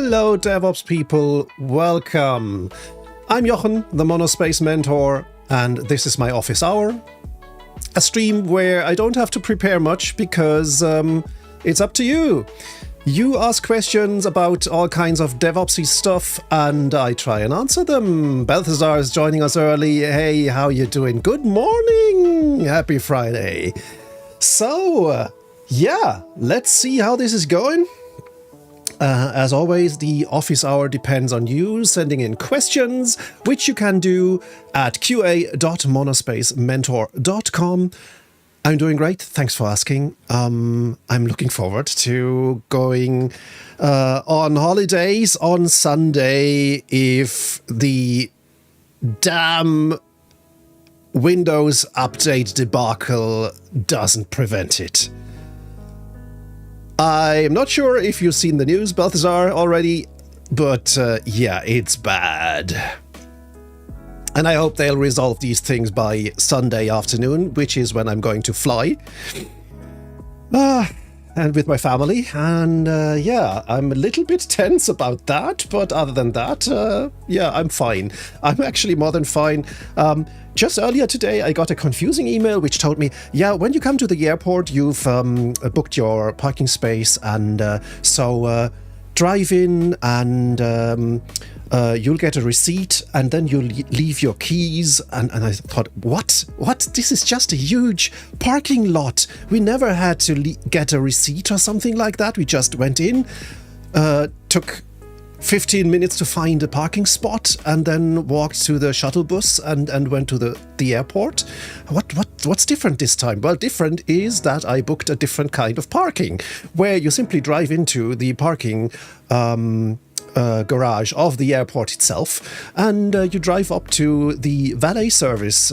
Hello DevOps people, welcome. I'm Jochen, the Monospace Mentor, and this is my office hour. A stream where I don't have to prepare much because it's up to you. You ask questions about all kinds of DevOpsy stuff and I try and answer them. Balthazar is joining us early. Hey, how you doing? Good morning! Happy Friday. So, yeah, let's see how this is going. As always, the office hour depends on you sending in questions, which you can do at qa.monospacementor.com. I'm doing great. Thanks for asking. I'm looking forward to going on holidays on Sunday if the damn Windows update debacle doesn't prevent it. I'm not sure if you've seen the news, Balthazar, already, but yeah, it's bad. And I hope they'll resolve these things by Sunday afternoon, which is when I'm going to fly. And with my family. And yeah, I'm a little bit tense about that, but other than that, yeah, I'm fine. I'm actually more than fine. Just earlier today, I got a confusing email which told me, yeah, when you come to the airport, you've booked your parking space, and so drive in and you'll get a receipt, and then you'll leave your keys. And I thought, what? This is just a huge parking lot. We never had to get a receipt or something like that. We just went in, took 15 minutes to find a parking spot, and then walked to the shuttle bus and went to the airport. What's different this time? Well, different is that I booked a different kind of parking, where you simply drive into the parking garage of the airport itself, and you drive up to the valet service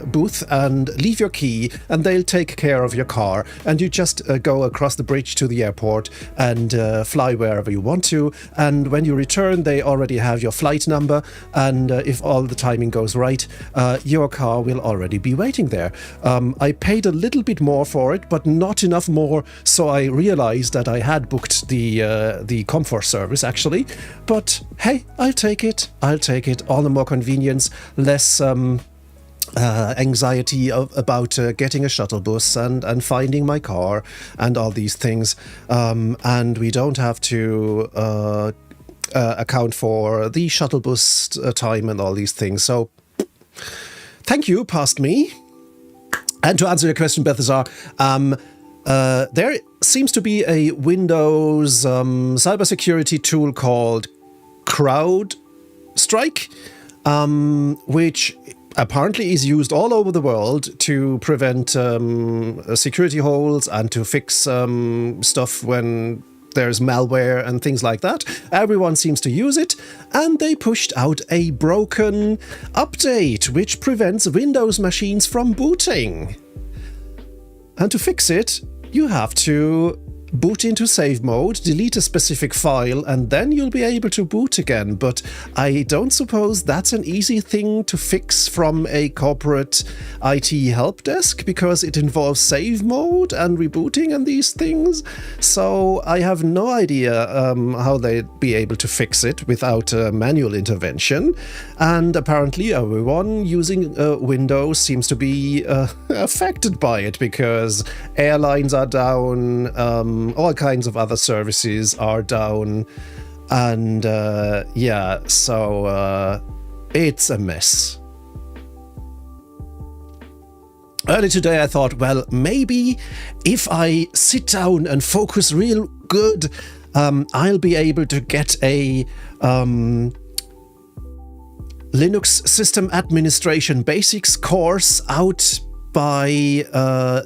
booth and leave your key, and they'll take care of your car, and you just go across the bridge to the airport and fly wherever you want to. And when you return, they already have your flight number, and if all the timing goes right, your car will already be waiting there. I paid a little bit more for it, but not enough more, so I realized that I had booked the comfort service actually. But hey, I'll take it. All the more convenience, less anxiety about getting a shuttle bus and finding my car and all these things. And we don't have to account for the shuttle bus time and all these things. So thank you, past me. And to answer your question, Balthazar, there seems to be a Windows cybersecurity tool called CrowdStrike, which apparently is used all over the world to prevent security holes and to fix stuff when there's malware and things like that. Everyone seems to use it, and they pushed out a broken update which prevents Windows machines from booting. And to fix it, you have to boot into save mode, delete a specific file, and then you'll be able to boot again. But I don't suppose that's an easy thing to fix from a corporate IT help desk, because it involves save mode and rebooting and these things. So I have no idea how they'd be able to fix it without manual intervention. And apparently everyone using Windows seems to be affected by it, because airlines are down, all kinds of other services are down, and yeah, so it's a mess. Early today I thought, well, maybe if I sit down and focus real good, I'll be able to get a Linux System Administration Basics course out by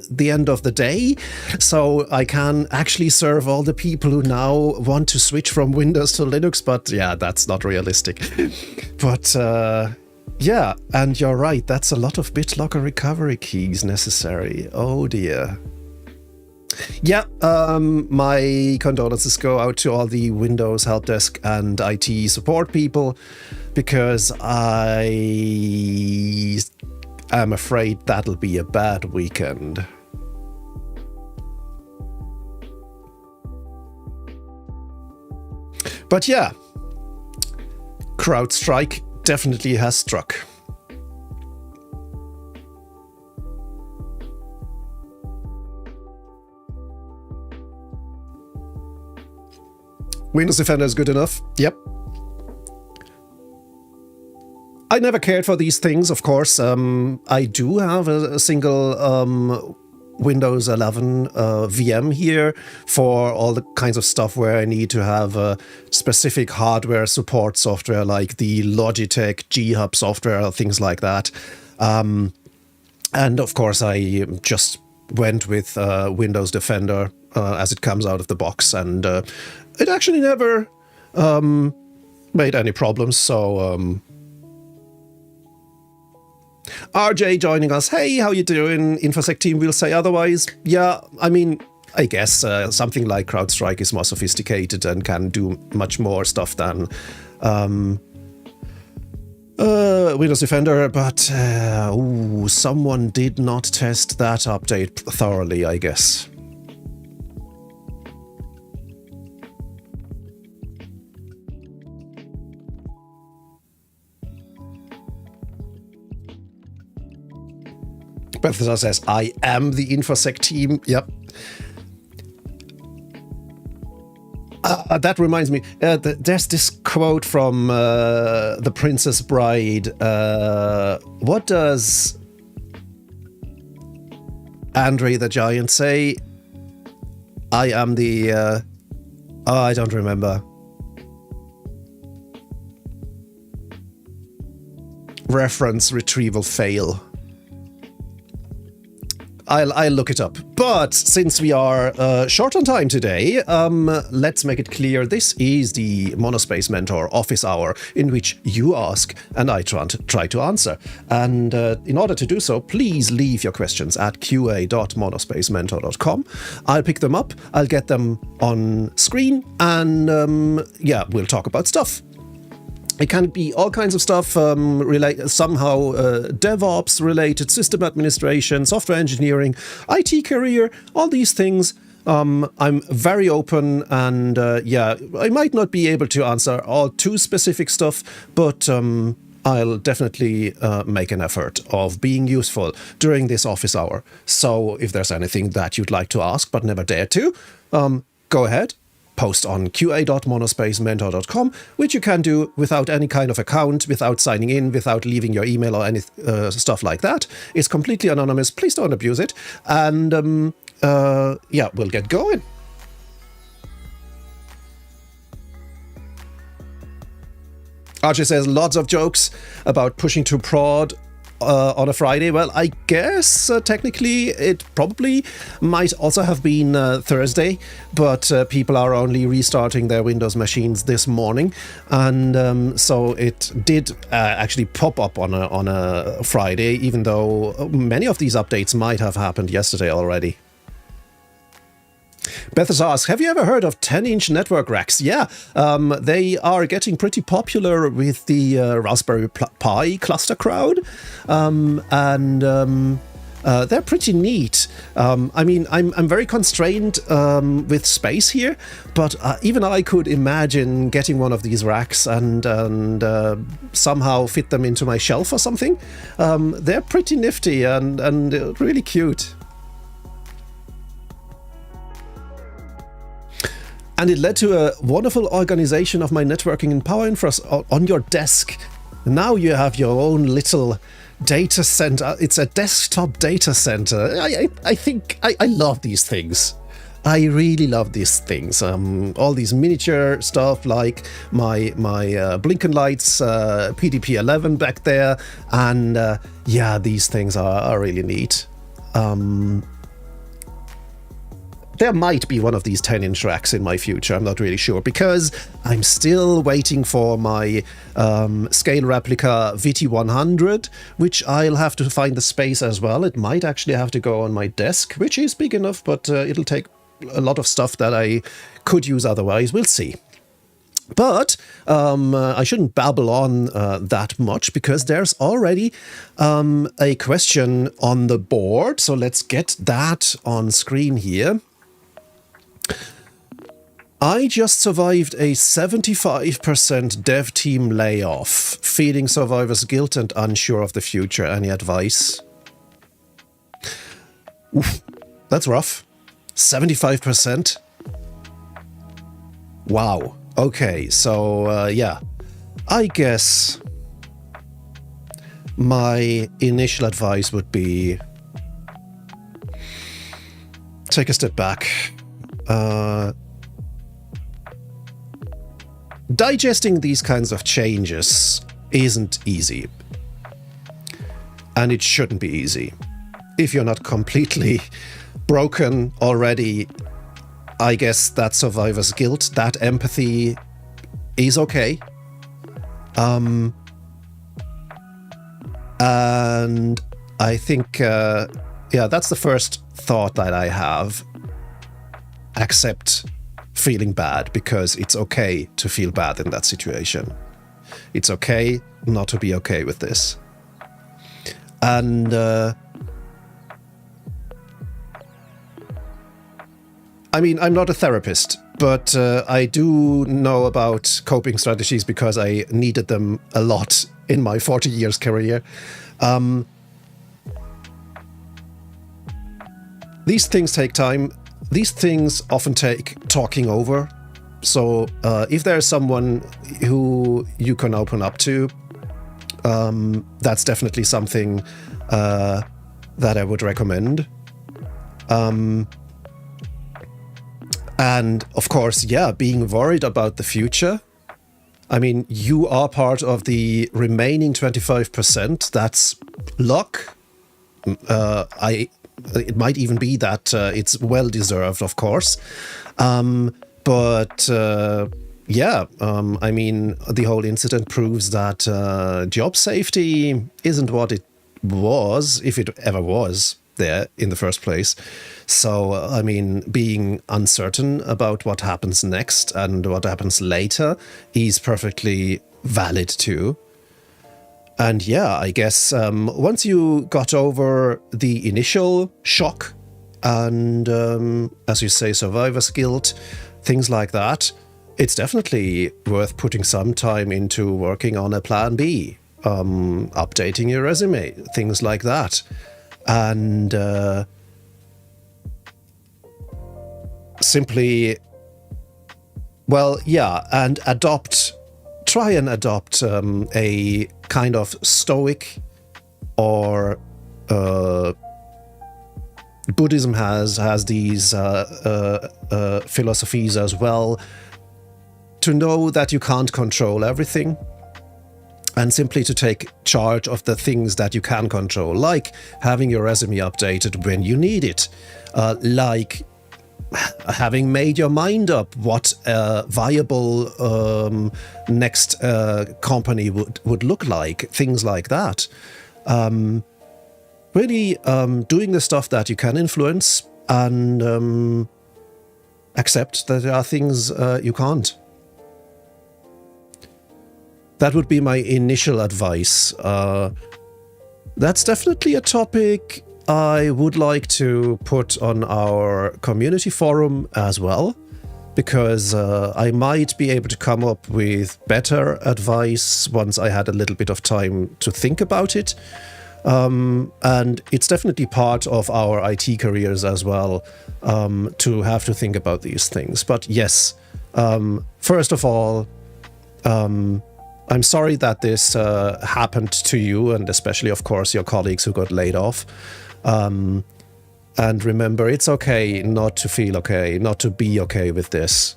the end of the day, so I can actually serve all the people who now want to switch from Windows to Linux. But yeah, that's not realistic. But yeah, and you're right, that's a lot of BitLocker recovery keys necessary. Oh dear. Yeah, my condolences go out to all the Windows help desk and IT support people, because I'm afraid that'll be a bad weekend. But yeah, CrowdStrike definitely has struck. Windows Defender is good enough. Yep. I never cared for these things, of course. I do have a single Windows 11 VM here for all the kinds of stuff where I need to have specific hardware support software like the Logitech G-Hub software, things like that. And of course, I just went with Windows Defender as it comes out of the box, and it actually never made any problems. So RJ joining us. Hey, how you doing? InfoSec team will say otherwise. Yeah, I mean, I guess something like CrowdStrike is more sophisticated and can do much more stuff than Windows Defender, but someone did not test that update thoroughly, I guess. Bethesda says, I am the InfoSec team. Yep. That reminds me, there's this quote from The Princess Bride. What does Andre the Giant say? I am the... I don't remember. Reference retrieval fail. I'll look it up. But since we are short on time today, let's make it clear this is the Monospace Mentor office hour in which you ask and I try to answer. And in order to do so, please leave your questions at qa.monospacementor.com. I'll pick them up, I'll get them on screen, and yeah, we'll talk about stuff. It can be all kinds of stuff, somehow DevOps related, system administration, software engineering, IT career, all these things. I'm very open, and yeah, I might not be able to answer all too specific stuff, but I'll definitely make an effort of being useful during this office hour. So if there's anything that you'd like to ask but never dare to, go ahead. Post on qa.monospacementor.com, which you can do without any kind of account, without signing in, without leaving your email or any stuff like that. It's completely anonymous. Please don't abuse it. And yeah, we'll get going. Archie says lots of jokes about pushing to prod on a Friday. Well, I guess technically it probably might also have been Thursday, but people are only restarting their Windows machines this morning, and so it did actually pop up on a Friday, even though many of these updates might have happened yesterday already. Bethesda asks, have you ever heard of 10-inch network racks? Yeah, they are getting pretty popular with the Raspberry Pi cluster crowd, and they're pretty neat. I mean, I'm very constrained with space here, but even I could imagine getting one of these racks and somehow fit them into my shelf or something. They're pretty nifty and really cute. And it led to a wonderful organization of my networking and power infrastructure on your desk. Now you have your own little data center. It's a desktop data center. I think I love these things. I really love these things. All these miniature stuff like my blinking lights, PDP-11 back there. And yeah, these things are really neat. There might be one of these 10-inch racks in my future, I'm not really sure, because I'm still waiting for my scale replica VT100, which I'll have to find the space as well. It might actually have to go on my desk, which is big enough, but it'll take a lot of stuff that I could use otherwise. We'll see. But I shouldn't babble on that much, because there's already a question on the board. So let's get that on screen here. I just survived a 75% dev team layoff, feeling survivor's guilt and unsure of the future. Any advice? Oof, that's rough. 75%? Wow. Okay, so yeah. I guess my initial advice would be take a step back. Digesting these kinds of changes isn't easy. And it shouldn't be easy. If you're not completely broken already, I guess that survivor's guilt, that empathy is okay. And I think, yeah, that's the first thought that I have. Accept feeling bad, because it's okay to feel bad in that situation. It's okay not to be okay with this. And I mean, I'm not a therapist, but I do know about coping strategies because I needed them a lot in my 40 years career. These things take time. These things often take talking over. So if there's someone who you can open up to, that's definitely something that I would recommend. And of course, yeah, being worried about the future. I mean, you are part of the remaining 25%. That's luck. It might even be that it's well deserved, of course. But yeah, I mean, the whole incident proves that job safety isn't what it was, if it ever was there in the first place. So, I mean, being uncertain about what happens next and what happens later is perfectly valid too. And yeah, I guess once you got over the initial shock and, as you say, survivor's guilt, things like that, it's definitely worth putting some time into working on a plan B, updating your resume, things like that. And simply, well, yeah, and try and adopt a kind of stoic, or Buddhism has these philosophies as well, to know that you can't control everything, and simply to take charge of the things that you can control, like having your resume updated when you need it, like having made your mind up what a viable next company would look like, things like that. Really doing the stuff that you can influence, and accept that there are things you can't. That would be my initial advice. That's definitely a topic I would like to put on our community forum as well, because I might be able to come up with better advice once I had a little bit of time to think about it. And it's definitely part of our IT careers as well, to have to think about these things. But yes, first of all, I'm sorry that this happened to you, and especially, of course, your colleagues who got laid off. And remember, it's okay not to feel okay, not to be okay with this.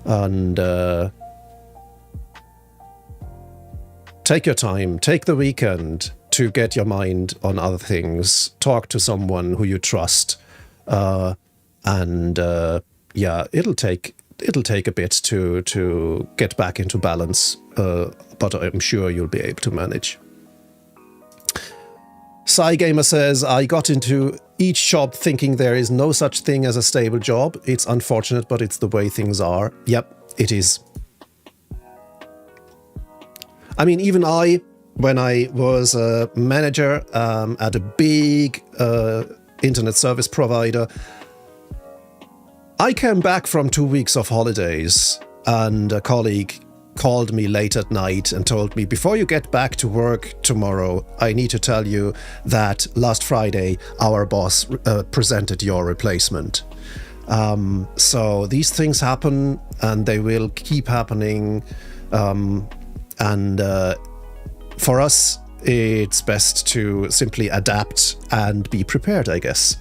And take your time, take the weekend to get your mind on other things. Talk to someone who you trust. And yeah, it'll take a bit to get back into balance, but I'm sure you'll be able to manage. Cygamer says, I got into each job thinking there is no such thing as a stable job. It's unfortunate, but it's the way things are. Yep, it is. I mean, even when I was a manager at a big internet service provider, I came back from 2 weeks of holidays, and a colleague called me late at night and told me, before you get back to work tomorrow, I need to tell you that last Friday our boss presented your replacement. So these things happen, and they will keep happening. And for us, it's best to simply adapt and be prepared, I guess.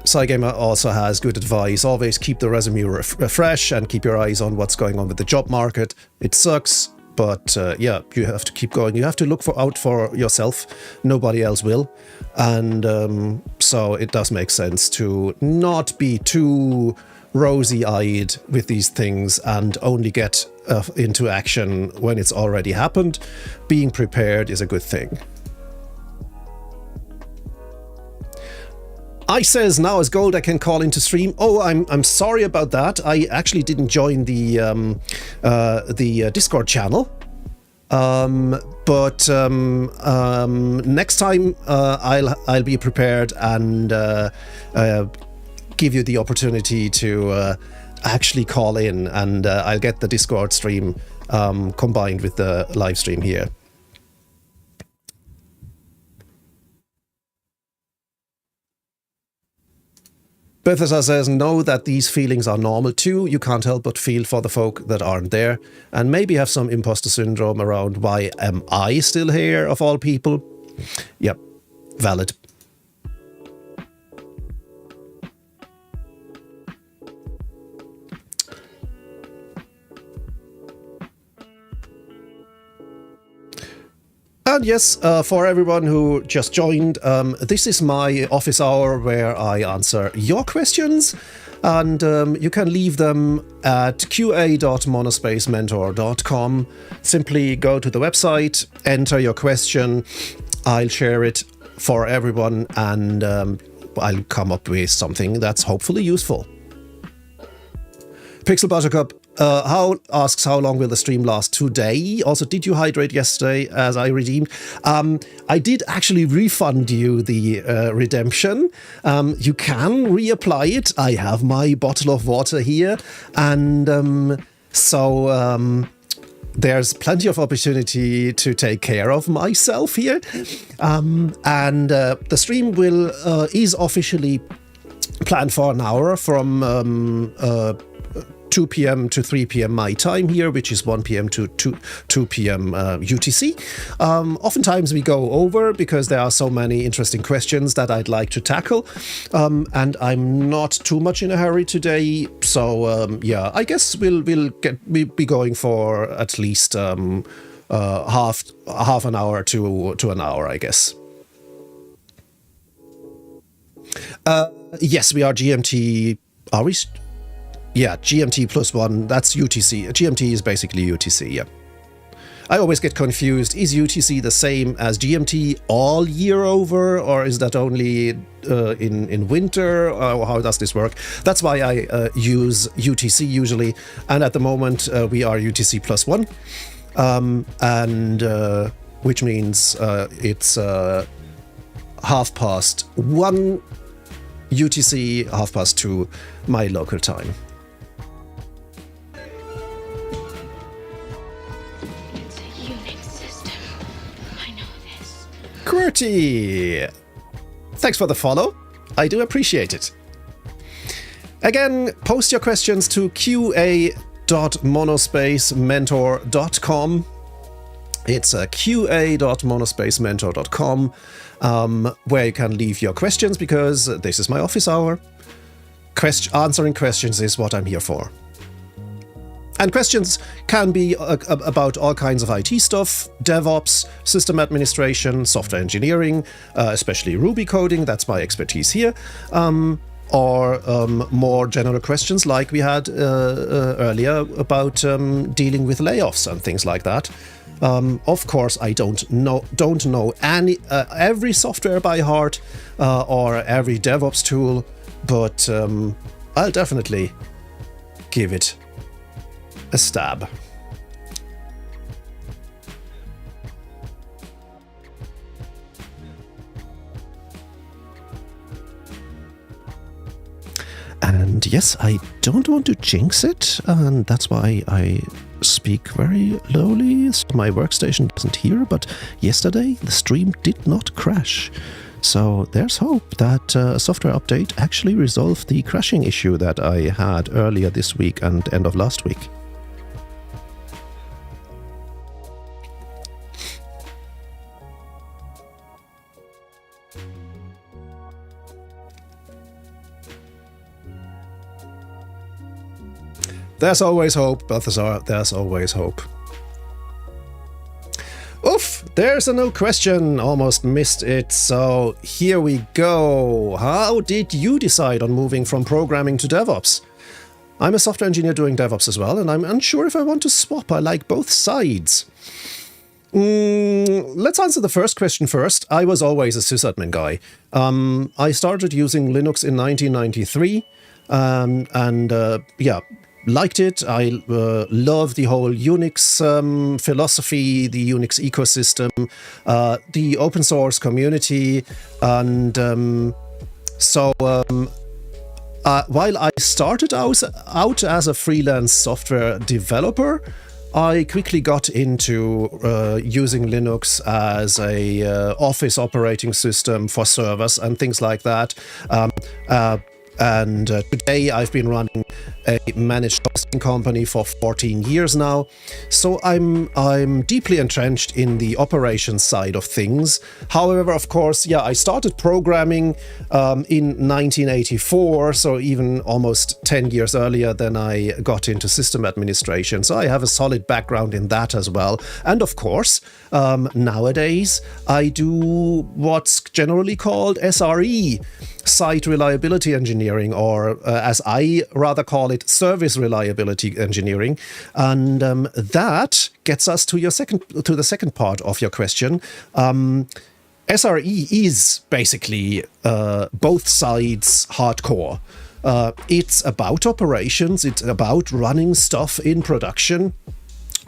Cygamer also has good advice. Always keep the resume fresh and keep your eyes on what's going on with the job market. It sucks, but yeah, you have to keep going. You have to look out for yourself. Nobody else will. And so it does make sense to not be too rosy-eyed with these things and only get into action when it's already happened. Being prepared is a good thing. I says, now as gold I can call into stream. Oh, I'm sorry about that. I actually didn't join the Discord channel. But next time I'll be prepared and give you the opportunity to actually call in, and I'll get the Discord stream combined with the live stream here. Bethesda says, know that these feelings are normal too. You can't help but feel for the folk that aren't there, and maybe have some imposter syndrome around why am I still here of all people. Yep, valid. And yes, for everyone who just joined, this is my office hour where I answer your questions, and you can leave them at qa.monospacementor.com. Simply go to the website, enter your question, I'll share it for everyone, and I'll come up with something that's hopefully useful. Pixel Buttercup asks, how long will the stream last today? Also, did you hydrate yesterday as I redeemed? I did actually refund you the redemption. You can reapply it. I have my bottle of water here. And so there's plenty of opportunity to take care of myself here. And the stream is officially planned for an hour from 2 p.m. to 3 p.m. my time here, which is 1 p.m. to 2 p.m. UTC. Oftentimes we go over because there are so many interesting questions that I'd like to tackle, and I'm not too much in a hurry today. So yeah, I guess we'll be going for at least half an hour to an hour, I guess. Yes, we are GMT. Are we? Yeah, GMT +1, that's UTC. GMT is basically UTC, yeah. I always get confused. Is UTC the same as GMT all year over, or is that only in winter, or how does this work? That's why I use UTC usually, and at the moment we are UTC +1, and which means it's 1:30 UTC, 2:30 my local time. QWERTY! Thanks for the follow. I do appreciate it. Again, post your questions to qa.monospacementor.com. It's qa.monospacementor.com, where you can leave your questions, because this is my office hour. Answering questions is what I'm here for. And questions can be about all kinds of IT stuff, DevOps, system administration, software engineering, especially Ruby coding, that's my expertise here, or more general questions like we had earlier about dealing with layoffs and things like that. Of course, I don't know every software by heart or every DevOps tool, but I'll definitely give it a stab. And yes, I don't want to jinx it, and that's why I speak very lowly, so my workstation doesn't hear, but yesterday the stream did not crash. So there's hope that a software update actually resolved the crashing issue that I had earlier this week and end of last week. There's always hope, Balthazar, there's always hope. Oof, there's a no question, almost missed it, so here we go. How did you decide on moving from programming to DevOps? I'm a software engineer doing DevOps as well, and I'm unsure if I want to swap. I like both sides. Let's answer the first question first. I was always a sysadmin guy. I started using Linux in 1993, liked it. I love the whole Unix philosophy, the Unix ecosystem, the open source community, and while I started out as a freelance software developer, I quickly got into using Linux as a office operating system for servers and things like that. And today I've been running a managed hosting company for 14 years now, so I'm deeply entrenched in the operations side of things. However, of course, I started programming in 1984, so even almost 10 years earlier than I got into system administration. So I have a solid background in that as well. And of course, nowadays I do what's generally called SRE, site reliability engineering, or as I rather call it, service reliability engineering. And that gets us to the second part of your question. SRE is basically both sides hardcore. It's about operations, it's about running stuff in production,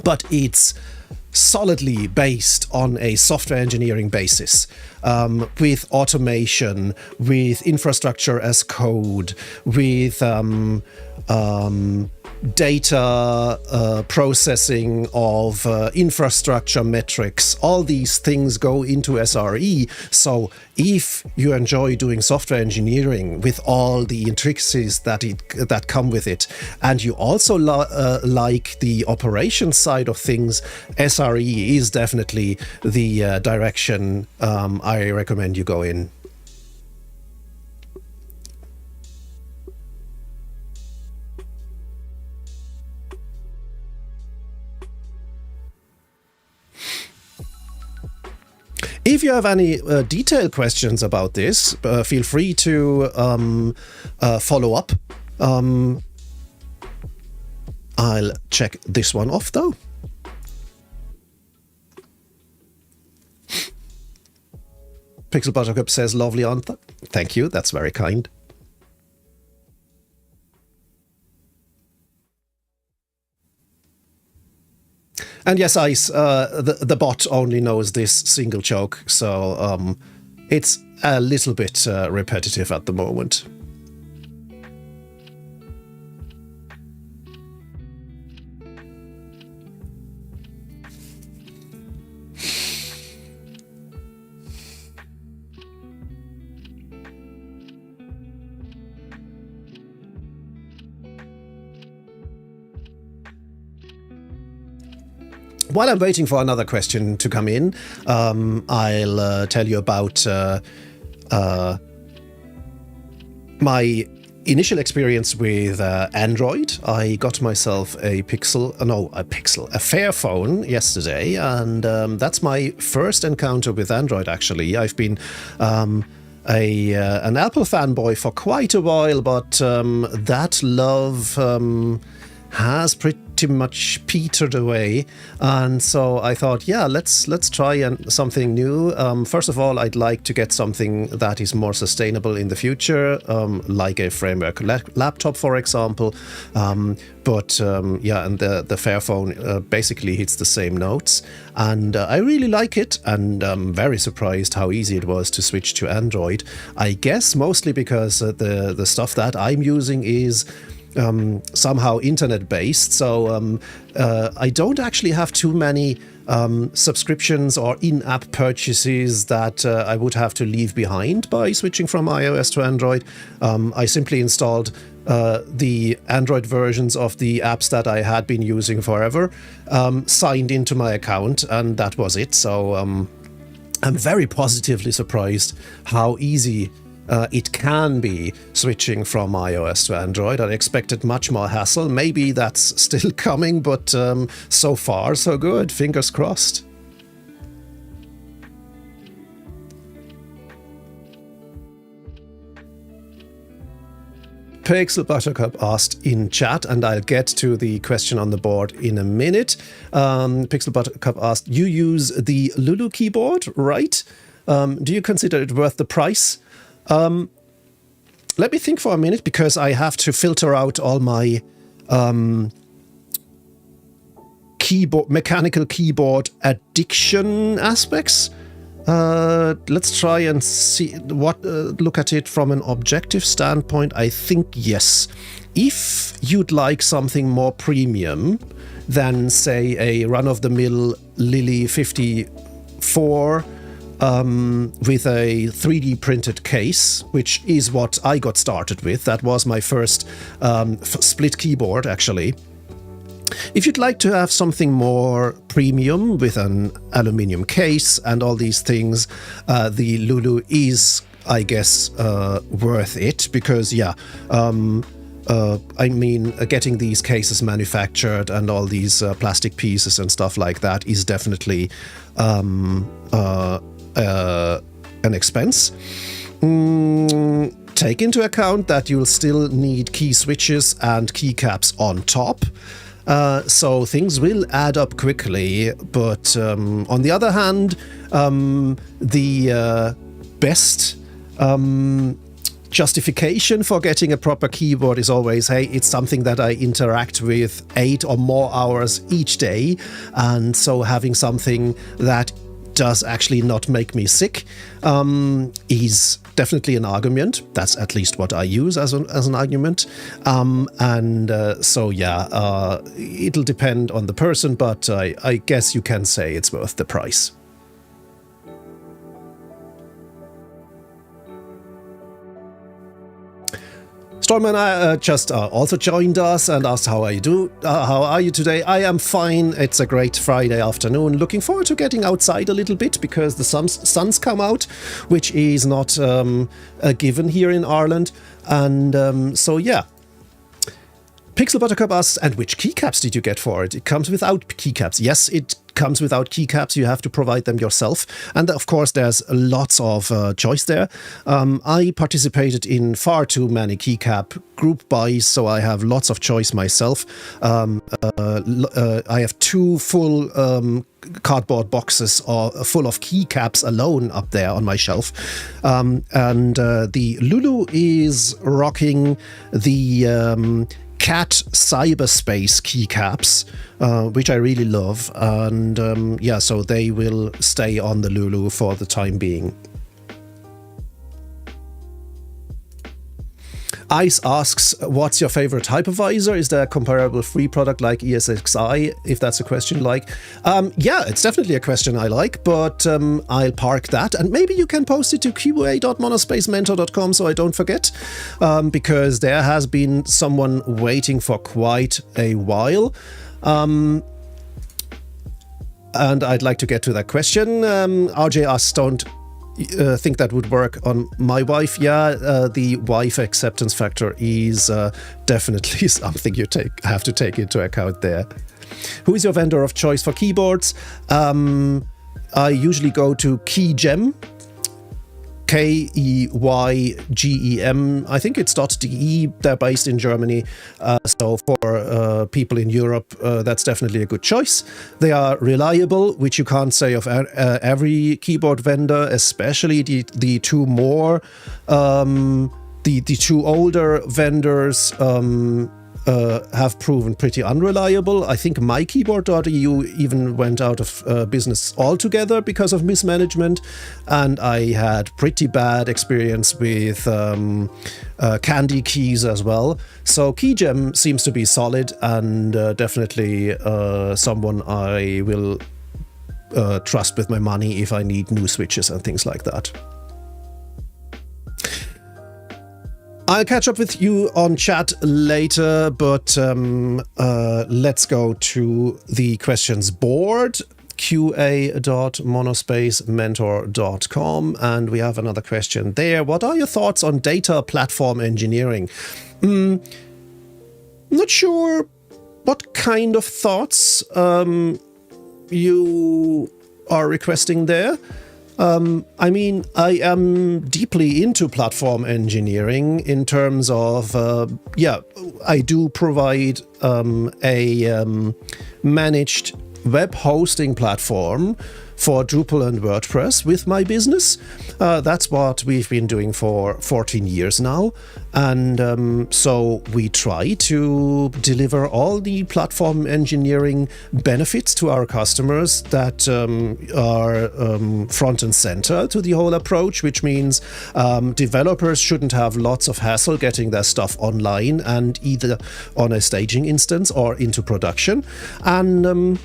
but it's solidly based on a software engineering basis, with automation, with infrastructure as code, with data processing of infrastructure metrics. All these things go into SRE. So if you enjoy doing software engineering with all the intricacies that come with it, and you also like the operations side of things, SRE is definitely the direction I recommend you go in. If you have any detailed questions about this, feel free to follow up. I'll check this one off though. Pixel Buttercup says, lovely answer. Thank you, that's very kind. And yes, Ice, the bot only knows this single joke, so it's a little bit repetitive at the moment. While I'm waiting for another question to come in, I'll tell you about my initial experience with Android. I got myself a Fairphone yesterday, and that's my first encounter with Android, actually. I've been an Apple fanboy for quite a while, but that love has pretty pretty much petered away. And so I thought, yeah, let's try something new. First of all, I'd like to get something that is more sustainable in the future, like a framework laptop, for example. But and the Fairphone basically hits the same notes, and I really like it, and I'm very surprised how easy it was to switch to Android. I guess mostly because the stuff that I'm using is somehow internet-based, so I don't actually have too many subscriptions or in-app purchases that I would have to leave behind by switching from iOS to Android. I simply installed the Android versions of the apps that I had been using forever, signed into my account, and that was it. So I'm very positively surprised how easy it can be switching from iOS to Android. I expected much more hassle. Maybe that's still coming, but so far so good. Fingers crossed. Pixel Buttercup asked in chat, and I'll get to the question on the board in a minute. Pixel Buttercup asked, you use the Lulu keyboard, right? Do you consider it worth the price? Let me think for a minute, because I have to filter out all my mechanical keyboard addiction aspects. Let's try and see look at it from an objective standpoint. I think yes. If you'd like something more premium than, say, a run-of-the-mill Lily 54 with a 3D printed case, which is what I got started with. That was my first split keyboard, actually. If you'd like to have something more premium with an aluminium case and all these things, the Lulu is, I guess, worth it, because, yeah, I mean, getting these cases manufactured and all these plastic pieces and stuff like that is definitely an expense. Take into account that you'll still need key switches and keycaps on top. So things will add up quickly, but on the other hand, the best justification for getting a proper keyboard is always, hey, it's something that I interact with 8 or more hours each day, and so having something that does actually not make me sick is definitely an argument. That's at least what I use as an argument. So yeah, it'll depend on the person, but I guess you can say it's worth the price. Stormman just also joined us and asked, how are you today? I am fine. It's a great Friday afternoon. Looking forward to getting outside a little bit, because the sun's come out, which is not a given here in Ireland. And so yeah. Pixel Buttercup asks, and which keycaps did you get for it? It comes without keycaps. Yes, it comes without keycaps. You have to provide them yourself. And of course, there's lots of choice there. I participated in far too many keycap group buys, so I have lots of choice myself. I have 2 full cardboard boxes full of keycaps alone up there on my shelf. The Lulu is rocking the Cat cyberspace keycaps, which I really love, and yeah, so they will stay on the Lulu for the time being. Ice asks, what's your favorite hypervisor? Is there a comparable free product like ESXi, if that's a question you like? Yeah, it's definitely a question I like, but I'll park that, and maybe you can post it to qa.monospacementor.com so I don't forget, because there has been someone waiting for quite a while. And I'd like to get to that question. RJ asks, don't think that would work on my wife. Yeah, the wife acceptance factor is definitely something you have to take into account there. Who is your vendor of choice for keyboards? I usually go to KeyGem. KEYGEM. I think it's .de. They're based in Germany. So for people in Europe, that's definitely a good choice. They are reliable, which you can't say of every keyboard vendor, especially the two more, the two older vendors have proven pretty unreliable. I think MyKeyboard.eu even went out of business altogether because of mismanagement, and I had pretty bad experience with Candy Keys as well. So KeyGem seems to be solid, and definitely someone I will trust with my money if I need new switches and things like that. I'll catch up with you on chat later, but let's go to the questions board, qa.monospacementor.com, and we have another question there. What are your thoughts on data platform engineering? Not sure what kind of thoughts you are requesting there. I mean, I am deeply into platform engineering in terms of, I do provide a managed web hosting platform for Drupal and WordPress with my business. That's what we've been doing for 14 years now. And so we try to deliver all the platform engineering benefits to our customers that are front and center to the whole approach, which means developers shouldn't have lots of hassle getting their stuff online and either on a staging instance or into production. And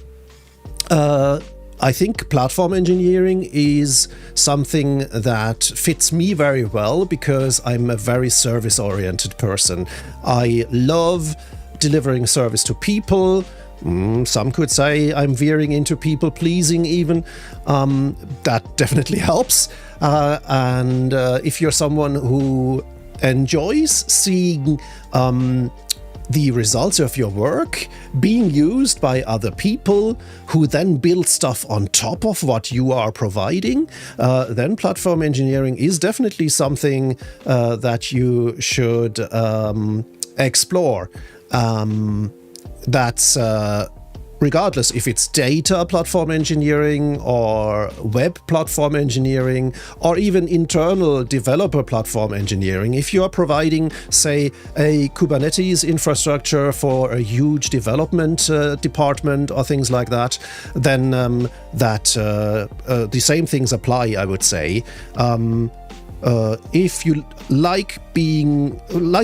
I think platform engineering is something that fits me very well because I'm a very service-oriented person. I love delivering service to people. Some could say I'm veering into people-pleasing even. That definitely helps. And if you're someone who enjoys seeing the results of your work being used by other people who then build stuff on top of what you are providing, then platform engineering is definitely something that you should explore. That's regardless if it's data platform engineering or web platform engineering or even internal developer platform engineering. If you are providing, say, a Kubernetes infrastructure for a huge development department or things like that, then the same things apply, I would say. If you like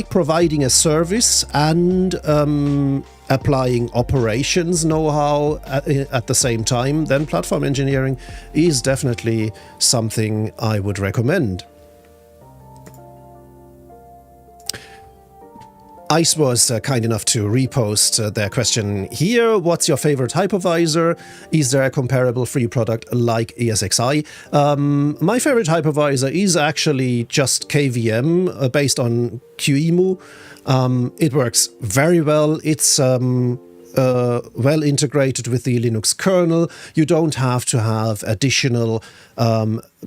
providing a service and applying operations know-how at the same time, then platform engineering is definitely something I would recommend. ICE was kind enough to repost their question here. What's your favorite hypervisor? Is there a comparable free product like ESXi? My favorite hypervisor is actually just KVM based on QEMU. It works very well. It's well integrated with the Linux kernel. You don't have to have additional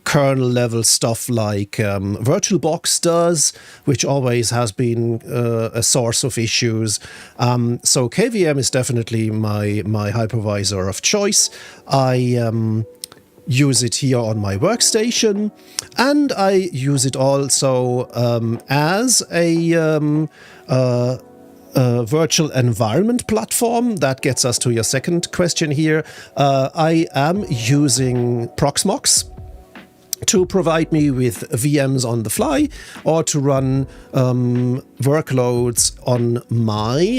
kernel level stuff like VirtualBox does, which always has been a source of issues. So KVM is definitely my hypervisor of choice. I use it here on my workstation, and I use it also as a virtual environment platform. That gets us to your second question here. I am using Proxmox to provide me with VMs on the fly or to run workloads on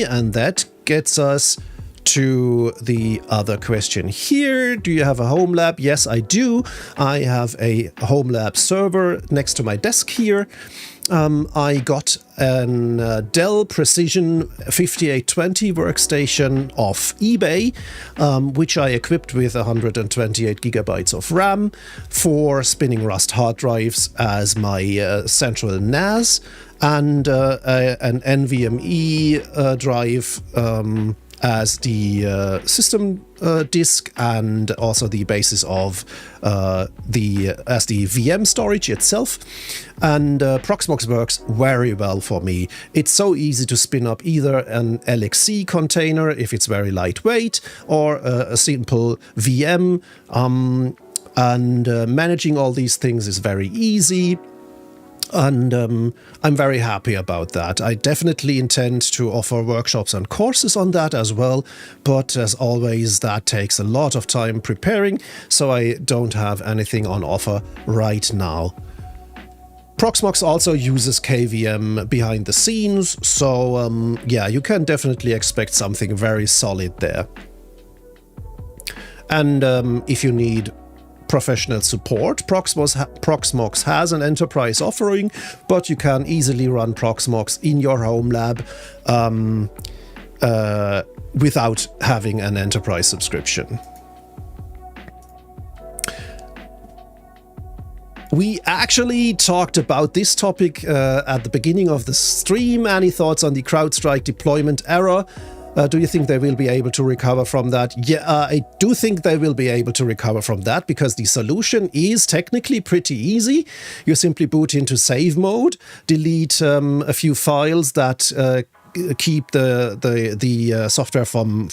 and that gets us to the other question here. Do you have a home lab? Yes, I do. I have a home lab server next to my desk here. I got an Dell Precision 5820 workstation off eBay, which I equipped with 128 gigabytes of RAM, 4 spinning Rust hard drives as my central NAS, and an NVMe drive as the system disk and also the basis of the VM storage itself. And Proxmox works very well for me. It's so easy to spin up either an LXC container if it's very lightweight, or a simple VM. And managing all these things is very easy. And I'm very happy about that. I definitely intend to offer workshops and courses on that as well, but as always, that takes a lot of time preparing, so I don't have anything on offer right now. Proxmox also uses KVM behind the scenes, so yeah, you can definitely expect something very solid there. And if you need professional support, Proxmox has an enterprise offering, but you can easily run Proxmox in your home lab without having an enterprise subscription. We actually talked about this topic at the beginning of the stream. Any thoughts on the CrowdStrike deployment error? Do you think they will be able to recover from that? Yeah, I do think they will be able to recover from that, because the solution is technically pretty easy. You simply boot into save mode, delete a few files that keep the software from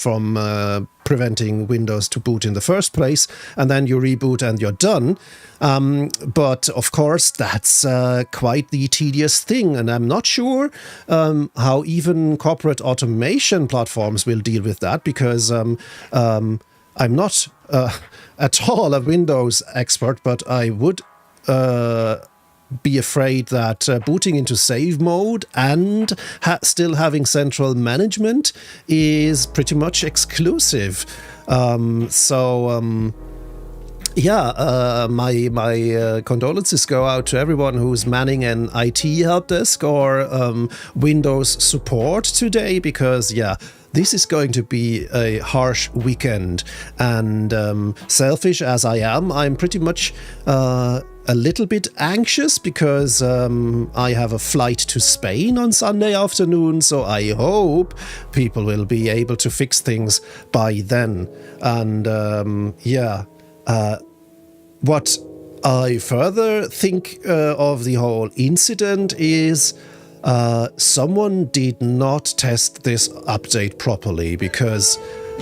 preventing Windows to boot in the first place, and then you reboot and you're done. But of course, that's quite the tedious thing, and I'm not sure how even corporate automation platforms will deal with that, because I'm not at all a Windows expert, but I would be afraid that booting into save mode and still having central management is pretty much exclusive. Yeah, my condolences go out to everyone who's manning an IT help desk or Windows support today, because yeah, this is going to be a harsh weekend. And selfish as I am, I'm pretty much a little bit anxious, because I have a flight to Spain on Sunday afternoon, so I hope people will be able to fix things by then. And yeah, what I further think of the whole incident is someone did not test this update properly, because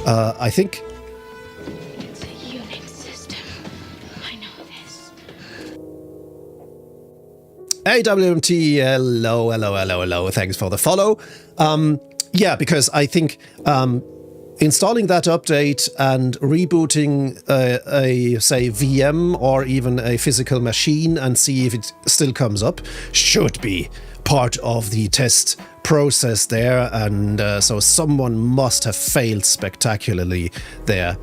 I think it's a Unix system. I know this. AWMT, hello, thanks for the follow. Yeah, because I think installing that update and rebooting a, say, VM or even a physical machine and see if it still comes up should be part of the test process there. And so someone must have failed spectacularly there.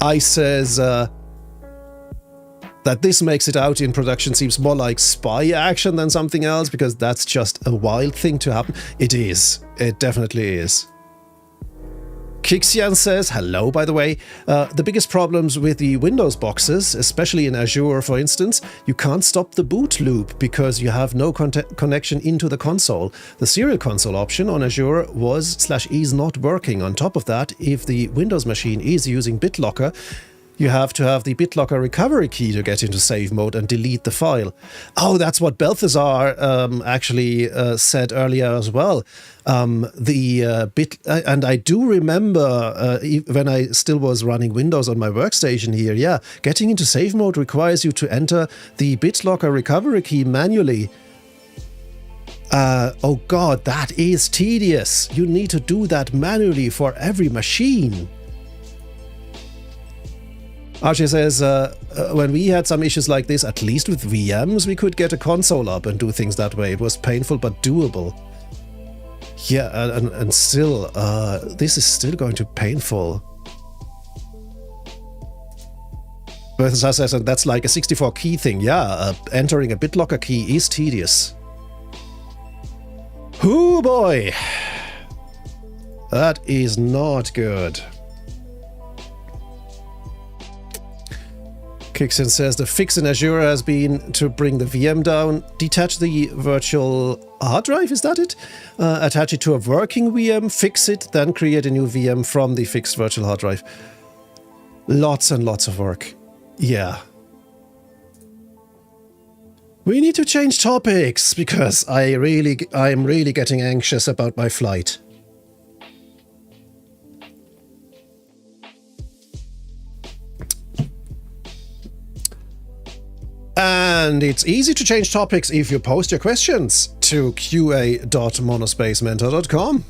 I says that this makes it out in production seems more like spy action than something else, because that's just a wild thing to happen. It is. It definitely is. Kixian says, hello, by the way, the biggest problems with the Windows boxes, especially in Azure, for instance, you can't stop the boot loop because you have no connection into the console. The serial console option on Azure was/is not working. On top of that, if the Windows machine is using BitLocker, you have to have the BitLocker recovery key to get into save mode and delete the file. Oh, that's what Balthazar actually said earlier as well. And I do remember when I still was running Windows on my workstation here, yeah, getting into save mode requires you to enter the BitLocker recovery key manually. Oh God, that is tedious. You need to do that manually for every machine. Archie says, when we had some issues like this, at least with VMs, we could get a console up and do things that way. It was painful but doable. Yeah, and still, this is still going to be painful. Balthazar says, and that's like a 64 key thing. Yeah, entering a BitLocker key is tedious. Hoo boy! That is not good. Kixin says the fix in Azure has been to bring the VM down, detach the virtual hard drive, is that it? Attach it to a working VM, fix it, then create a new VM from the fixed virtual hard drive. Lots and lots of work. Yeah. We need to change topics because I'm really getting anxious about my flight. And it's easy to change topics if you post your questions to qa.monospacementor.com.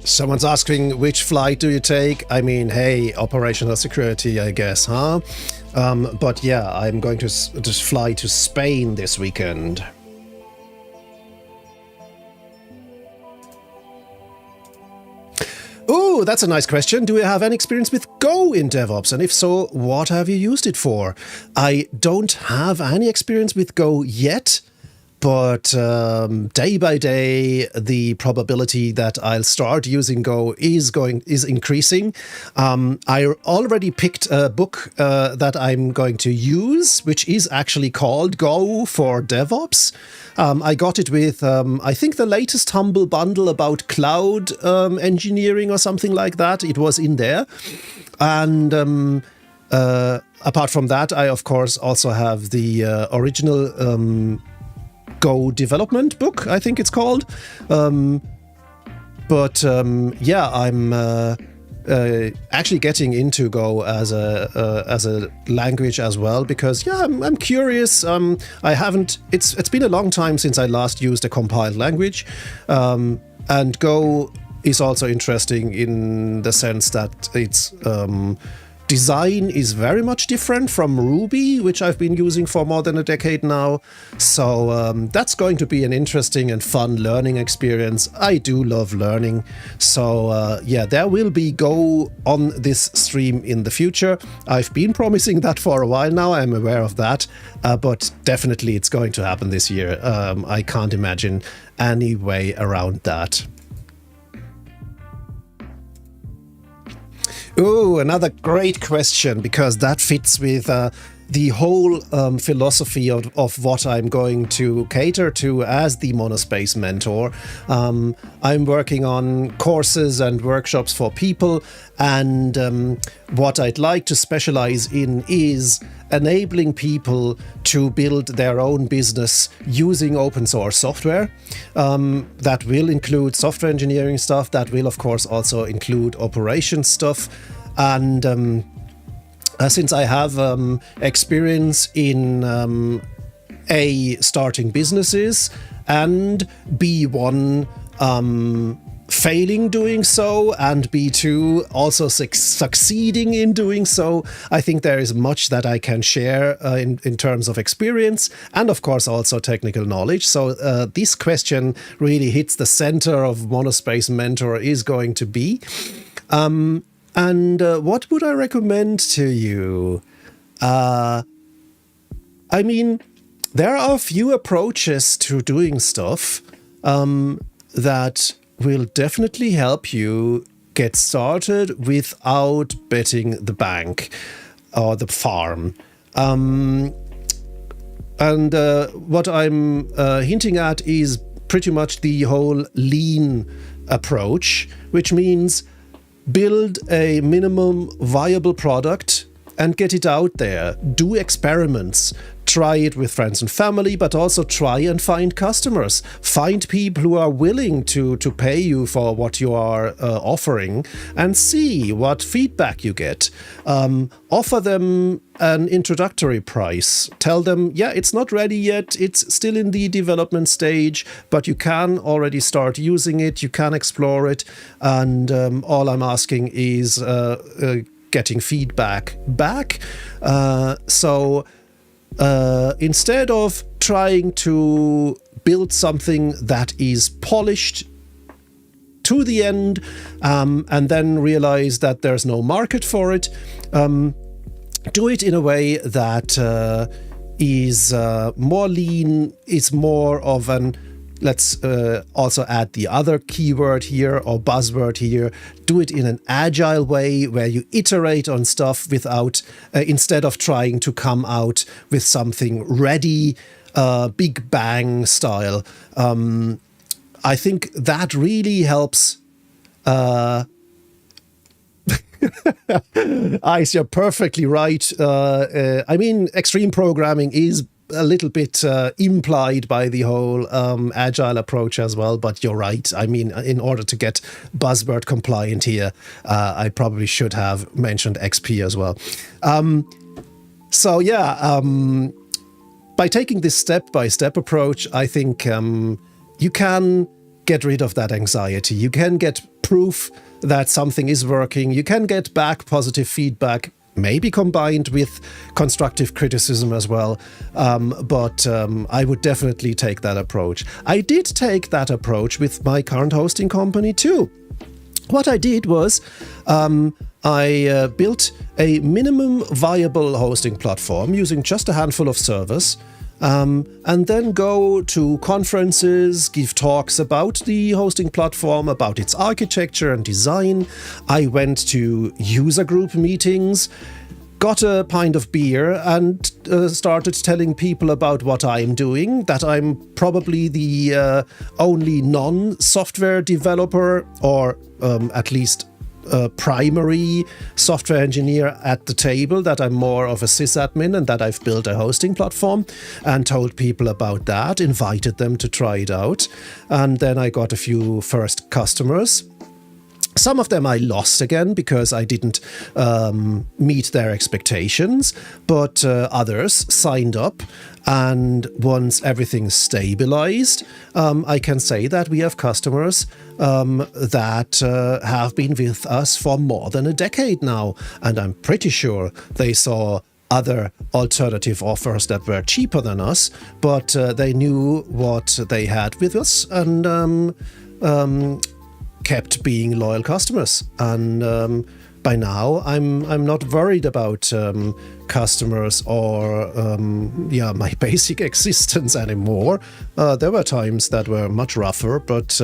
Someone's asking, which flight do you take? I mean, hey, operational security, I guess, huh? But yeah, I'm going to just fly to Spain this weekend. Ooh, that's a nice question. Do you have any experience with Go in DevOps? And if so, what have you used it for? I don't have any experience with Go yet. But day by day, the probability that I'll start using Go is increasing. I already picked a book that I'm going to use, which is actually called Go for DevOps. I got it with, I think, the latest Humble Bundle about cloud engineering or something like that. It was in there. And apart from that, I, of course, also have the original Go development book, I think it's called. Yeah, I'm actually getting into Go as a language as well because yeah, I'm curious. I haven't. It's been a long time since I last used a compiled language, and Go is also interesting in the sense that its design is very much different from Ruby, which I've been using for more than a decade now. So that's going to be an interesting and fun learning experience. I do love learning. So yeah, there will be Go on this stream in the future. I've been promising that for a while now. I'm aware of that. But definitely it's going to happen this year. I can't imagine any way around that. Oh, another great question, because that fits with the whole philosophy of what I'm going to cater to as the Monospace Mentor. I'm working on courses and workshops for people, and what I'd like to specialize in is enabling people to build their own business using open source software. That will include software engineering stuff. That will, of course, also include operations stuff. And since I have experience in A, starting businesses, and B1, failing doing so, and B2 also succeeding in doing so, I think there is much that I can share in terms of experience and of course also technical knowledge. So this question really hits the center of Monospace Mentor is going to be. And what would I recommend to you? I mean, there are a few approaches to doing stuff that will definitely help you get started without betting the bank or the farm. And what I'm hinting at is pretty much the whole lean approach, which means build a minimum viable product and get it out there. Do experiments. Try it with friends and family, but also try and find customers. Find people who are willing to pay you for what you are offering and see what feedback you get. Offer them an introductory price. Tell them, yeah, it's not ready yet. It's still in the development stage, but you can already start using it. You can explore it. And all I'm asking is getting feedback back. So instead of trying to build something that is polished to the end, and then realize that there's no market for it. Do it in a way that is more lean, is more of an, let's also add the other keyword here or buzzword here, do it in an agile way where you iterate on stuff without, instead of trying to come out with something ready, big bang style. I think that really helps. Ice, you're perfectly right. I mean, extreme programming is a little bit implied by the whole agile approach as well, but you're right. I mean, in order to get buzzword compliant here, I probably should have mentioned XP as well. So yeah, by taking this step-by-step approach, I think you can get rid of that anxiety. You can get proof that something is working. You can get back positive feedback, maybe combined with constructive criticism as well. But I would definitely take that approach. I did take that approach with my current hosting company too. What I did was I built a minimum viable hosting platform using just a handful of servers. And then go to conferences, give talks about the hosting platform, about its architecture and design. I went to user group meetings, got a pint of beer, and started telling people about what I'm doing, that I'm probably the only non-software developer, or at least primary software engineer at the table, that I'm more of a sysadmin and that I've built a hosting platform, and told people about that, invited them to try it out. And then I got a few first customers. Some of them I lost again because I didn't meet their expectations, but others signed up. And once everything stabilized, I can say that we have customers that have been with us for more than a decade now. And I'm pretty sure they saw other alternative offers that were cheaper than us, but they knew what they had with us, and kept being loyal customers. And by now I'm not worried about customers or my basic existence anymore. There were times that were much rougher, but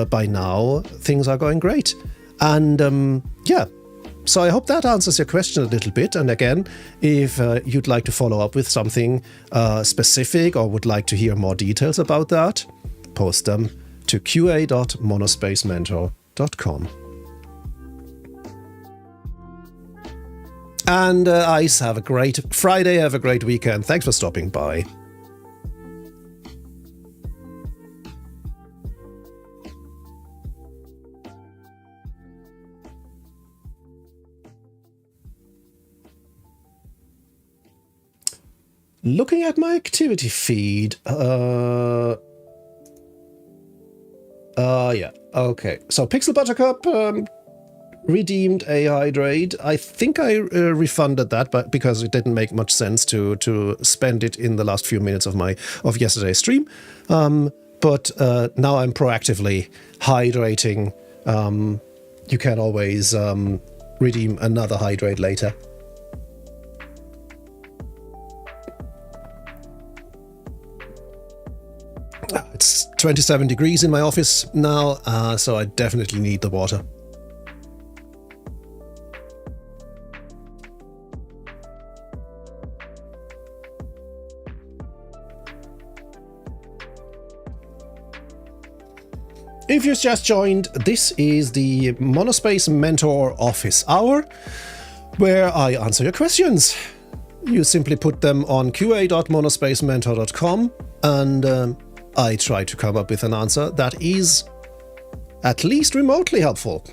by now things are going great. And so I hope that answers your question a little bit. And again, if you'd like to follow up with something specific or would like to hear more details about that, post them to qa.monospacementor.com. And Ice, have a great Friday, have a great weekend. Thanks for stopping by. Looking at my activity feed, yeah, okay. So Pixel Buttercup redeemed a hydrate. I think I refunded that, but because it didn't make much sense to spend it in the last few minutes of yesterday's stream. But now I'm proactively hydrating. You can always redeem another hydrate later. It's 27 degrees in my office now, so I definitely need the water. If you've just joined, this is the Monospace Mentor Office Hour, where I answer your questions. You simply put them on qa.monospacementor.com, and I try to come up with an answer that is at least remotely helpful.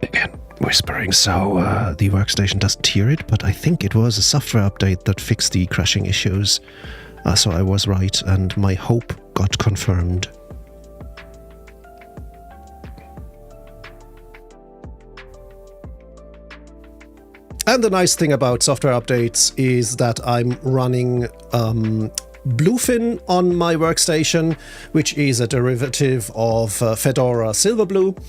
Again, whispering, so the workstation doesn't hear it, but I think it was a software update that fixed the crashing issues. So I was right, and my hope got confirmed. And the nice thing about software updates is that I'm running Bluefin on my workstation, which is a derivative of Fedora Silverblue.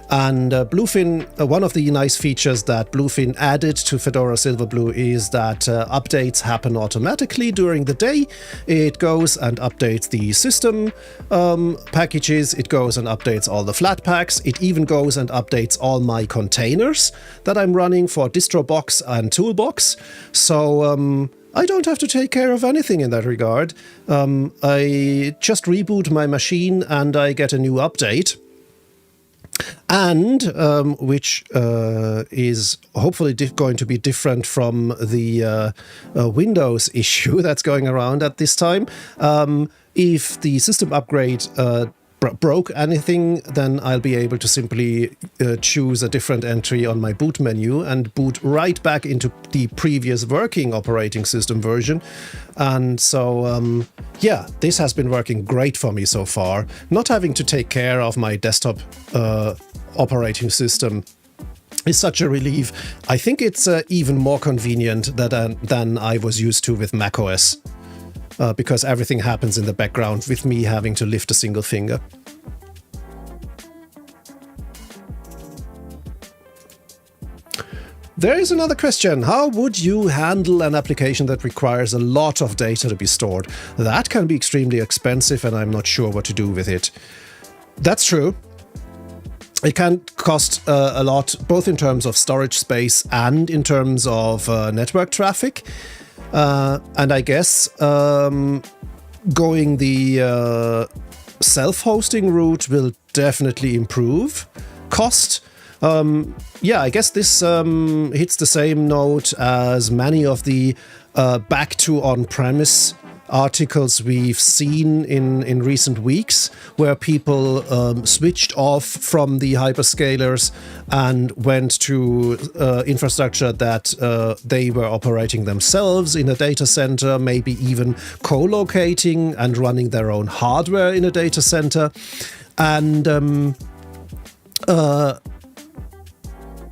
And Bluefin, one of the nice features that Bluefin added to Fedora Silverblue is that updates happen automatically during the day. It goes and updates the system packages, it goes and updates all the Flatpaks, it even goes and updates all my containers that I'm running for DistroBox and Toolbox. So I don't have to take care of anything in that regard. I just reboot my machine and I get a new update. And which is hopefully going to be different from the Windows issue that's going around at this time. If the system upgrade broke anything, then I'll be able to simply choose a different entry on my boot menu and boot right back into the previous working operating system version. And so, yeah, this has been working great for me so far. Not having to take care of my desktop operating system is such a relief. I think it's even more convenient than I was used to with macOS. Because everything happens in the background with me having to lift a single finger. There is another question. How would you handle an application that requires a lot of data to be stored? That can be extremely expensive and I'm not sure what to do with it. That's true. It can cost a lot, both in terms of storage space and in terms of network traffic. And I guess going the self-hosting route will definitely improve cost. Yeah, I guess this hits the same note as many of the back to on-premise articles we've seen in recent weeks, where people switched off from the hyperscalers and went to infrastructure that they were operating themselves in a data center, maybe even co-locating and running their own hardware in a data center. And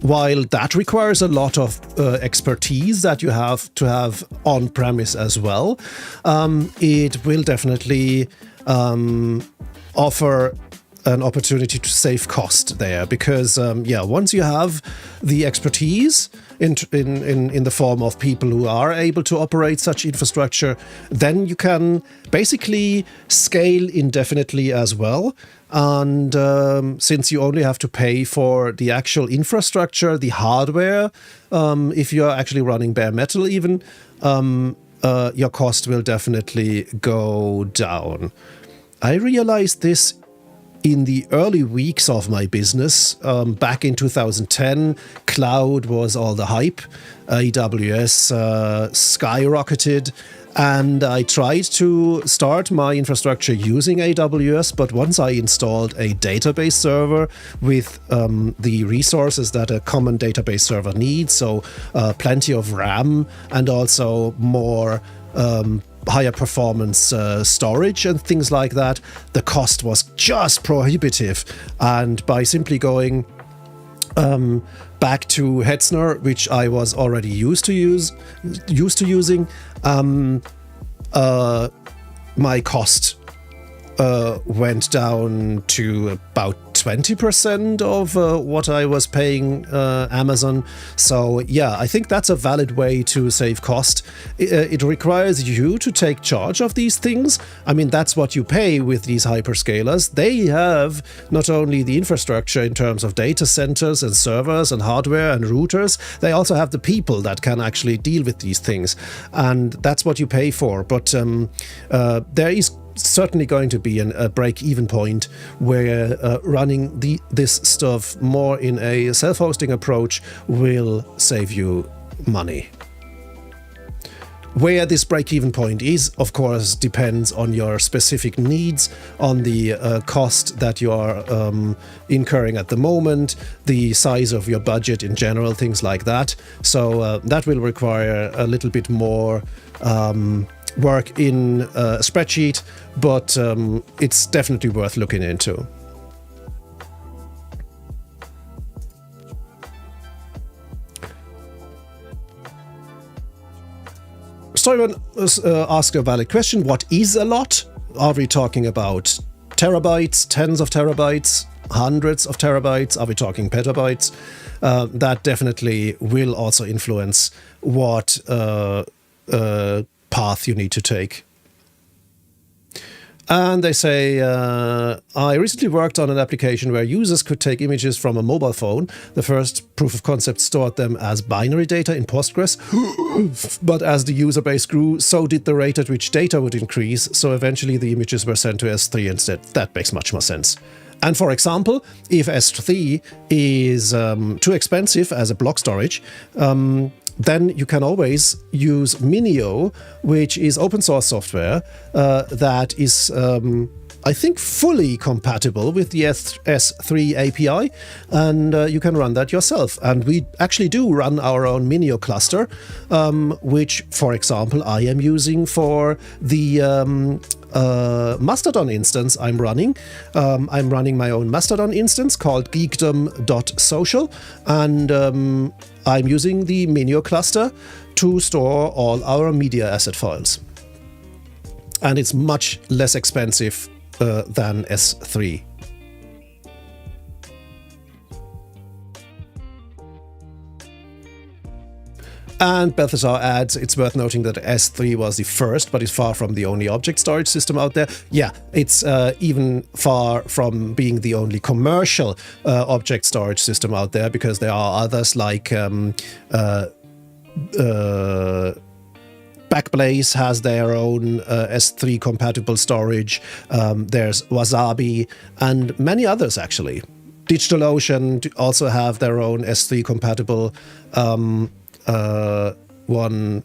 while that requires a lot of expertise that you have to have on-premise as well, it will definitely offer an opportunity to save cost there, because yeah, once you have the expertise in the form of people who are able to operate such infrastructure, then you can basically scale indefinitely as well. And since you only have to pay for the actual infrastructure, the hardware, if you're actually running bare metal even, your cost will definitely go down. I realized this in the early weeks of my business. Back in 2010, cloud was all the hype. AWS skyrocketed. And I tried to start my infrastructure using AWS, but once I installed a database server with the resources that a common database server needs, so plenty of RAM and also more higher performance storage and things like that, the cost was just prohibitive. And by simply going back to Hetzner, which I was already used to using, my cost went down to about 20% of what I was paying Amazon. So yeah, I think that's a valid way to save cost. It requires you to take charge of these things. I mean, that's what you pay with these hyperscalers. They have not only the infrastructure in terms of data centers and servers and hardware and routers, they also have the people that can actually deal with these things. And that's what you pay for. But there is certainly going to be a break-even point where running this stuff more in a self-hosting approach will save you money. Where this break-even point is, of course, depends on your specific needs, on the cost that you are incurring at the moment, the size of your budget in general, things like that. So that will require a little bit more work in a spreadsheet, but it's definitely worth looking into. Someone asked a valid question. What is a lot? Are we talking about terabytes, tens of terabytes, hundreds of terabytes? Are we talking petabytes? That definitely will also influence what path you need to take. And they say, I recently worked on an application where users could take images from a mobile phone. The first proof of concept stored them as binary data in Postgres. But as the user base grew, so did the rate at which data would increase. So eventually the images were sent to S3 instead. That makes much more sense. And for example, if S3 is too expensive as a block storage, then you can always use Minio, which is open source software that is, I think, fully compatible with the S3 API, and you can run that yourself. And we actually do run our own Minio cluster, which, for example, I am using for the Mastodon instance I'm running. I'm running my own Mastodon instance called geekdom.social, and I'm using the Minio cluster to store all our media asset files. And it's much less expensive than S3. And Balthazar adds, it's worth noting that S3 was the first, but is far from the only object storage system out there. Yeah, it's even far from being the only commercial object storage system out there, because there are others like Backblaze has their own S3 compatible storage. There's Wasabi and many others actually. DigitalOcean also have their own S3 compatible one,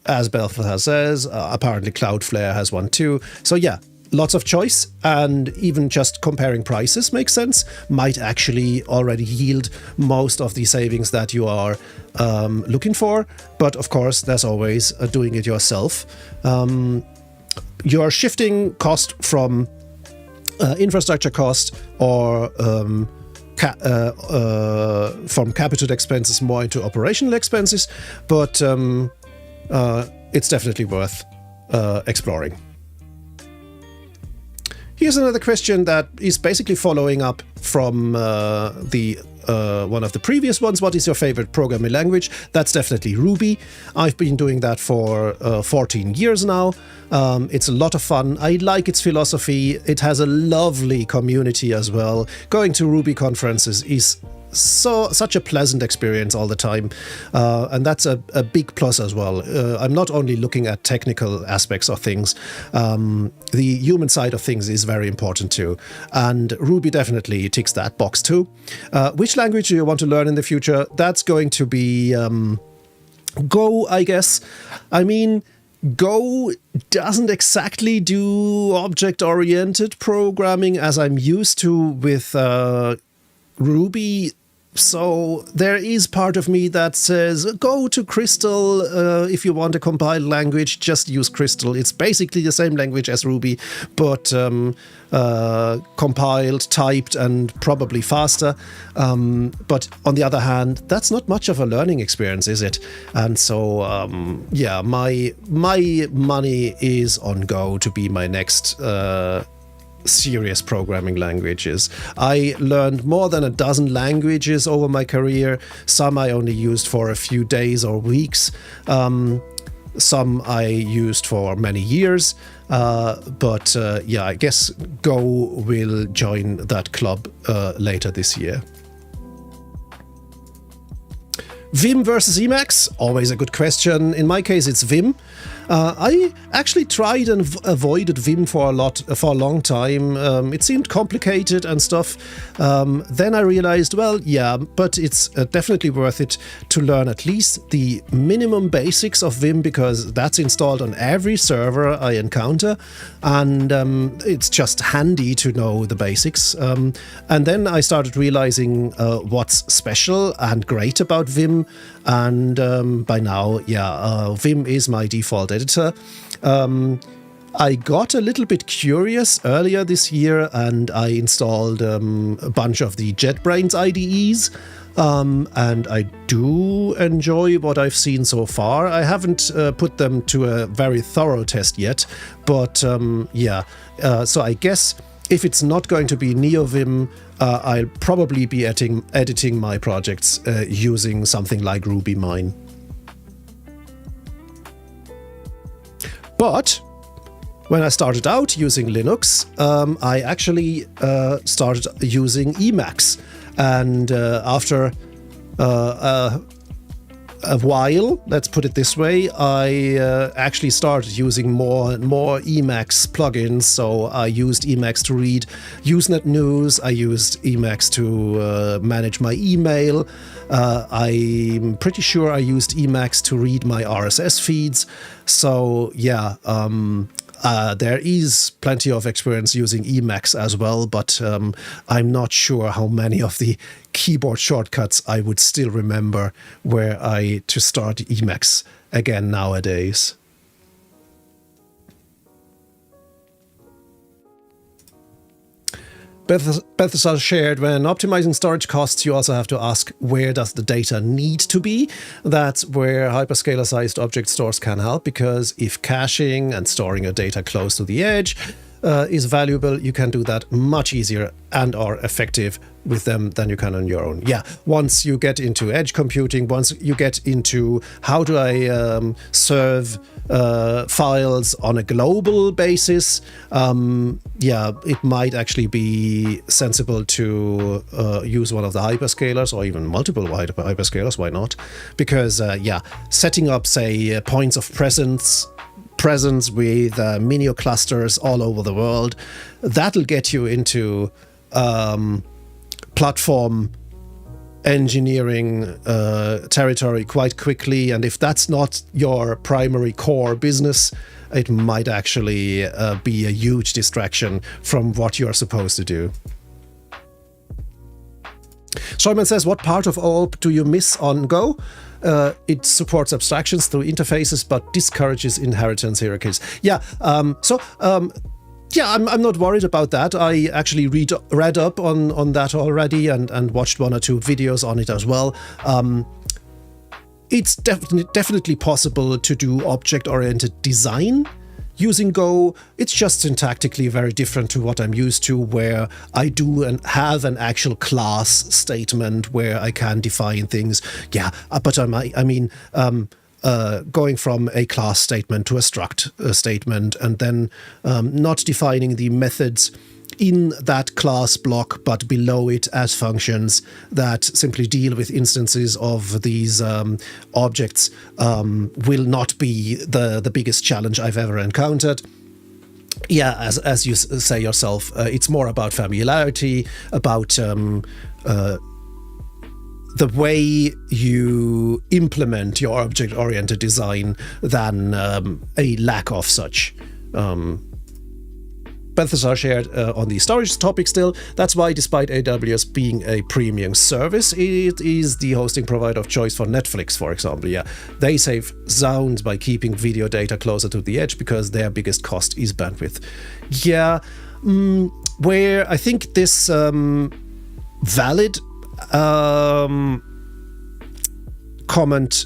as Balthazar says. Apparently Cloudflare has one too. So yeah, lots of choice, and even just comparing prices makes sense. Might actually already yield most of the savings that you are looking for. But of course, there's always doing it yourself. You're shifting cost from infrastructure cost or from capital expenses more into operational expenses, but it's definitely worth exploring. Here's another question that is basically following up from the one of the previous ones. What is your favorite programming language? That's definitely Ruby. I've been doing that for 14 years now. It's a lot of fun. I like its philosophy. It has a lovely community as well. Going to Ruby conferences is such a pleasant experience all the time, and that's a big plus as well. I'm not only looking at technical aspects of things, the human side of things is very important too, and Ruby definitely ticks that box too. Which language do you want to learn in the future? That's going to be Go, I guess. I mean, Go doesn't exactly do object-oriented programming as I'm used to with Ruby. So there is part of me that says, go to Crystal. If you want a compiled language, just use Crystal. It's basically the same language as Ruby, but compiled, typed, and probably faster. But on the other hand, that's not much of a learning experience, is it? And so, yeah, my money is on Go to be my next serious programming languages. I learned more than a dozen languages over my career. Some I only used for a few days or weeks. Some I used for many years. But yeah, I guess Go will join that club later this year. Vim versus Emacs, always a good question. In my case, it's Vim. I actually tried and avoided Vim for a long time. It seemed complicated and stuff. Then I realized, well, yeah, but it's definitely worth it to learn at least the minimum basics of Vim, because that's installed on every server I encounter, and it's just handy to know the basics. And then I started realizing what's special and great about Vim, and by now, Vim is my default editor. I got a little bit curious earlier this year, and I installed a bunch of the JetBrains IDEs, and I do enjoy what I've seen so far. I haven't put them to a very thorough test yet, but so I guess if it's not going to be NeoVim, I'll probably be editing my projects using something like RubyMine. But when I started out using Linux, I actually started using Emacs. And after a while, let's put it this way, I actually started using more and more Emacs plugins. So I used Emacs to read Usenet news. I used Emacs to manage my email. I'm pretty sure I used Emacs to read my RSS feeds. So yeah, there is plenty of experience using Emacs as well, but I'm not sure how many of the keyboard shortcuts I would still remember were I to start Emacs again nowadays. Balthasar shared, when optimizing storage costs, you also have to ask, where does the data need to be? That's where hyperscaler-sized object stores can help, because if caching and storing your data close to the edge is valuable, you can do that much easier and are effective with them than you can on your own. Yeah, once you get into edge computing, once you get into how do I serve files on a global basis, it might actually be sensible to use one of the hyperscalers, or even multiple hyperscalers. Why not? Because setting up, say, points of presence with Minio clusters all over the world, that'll get you into platform engineering territory quite quickly. And if that's not your primary core business, it might actually be a huge distraction from what you're supposed to do. Shulman says, what part of OOP do you miss on Go? It supports abstractions through interfaces, but discourages inheritance hierarchies. I'm not worried about that. I actually read up on that already and watched one or two videos on it as well. It's definitely possible to do object-oriented design using Go. It's just syntactically very different to what I'm used to, where I do and have an actual class statement where I can define things. But going from a class statement to a struct statement, and then not defining the methods in that class block, but below it as functions that simply deal with instances of these objects, will not be the biggest challenge I've ever encountered. Yeah, as you say yourself, it's more about familiarity, about the way you implement your object-oriented design than a lack of such. Balthasar shared on the storage topic still. That's why, despite AWS being a premium service, it is the hosting provider of choice for Netflix, for example. Yeah, they save sound by keeping video data closer to the edge because their biggest cost is bandwidth. Yeah, where I think this valid comment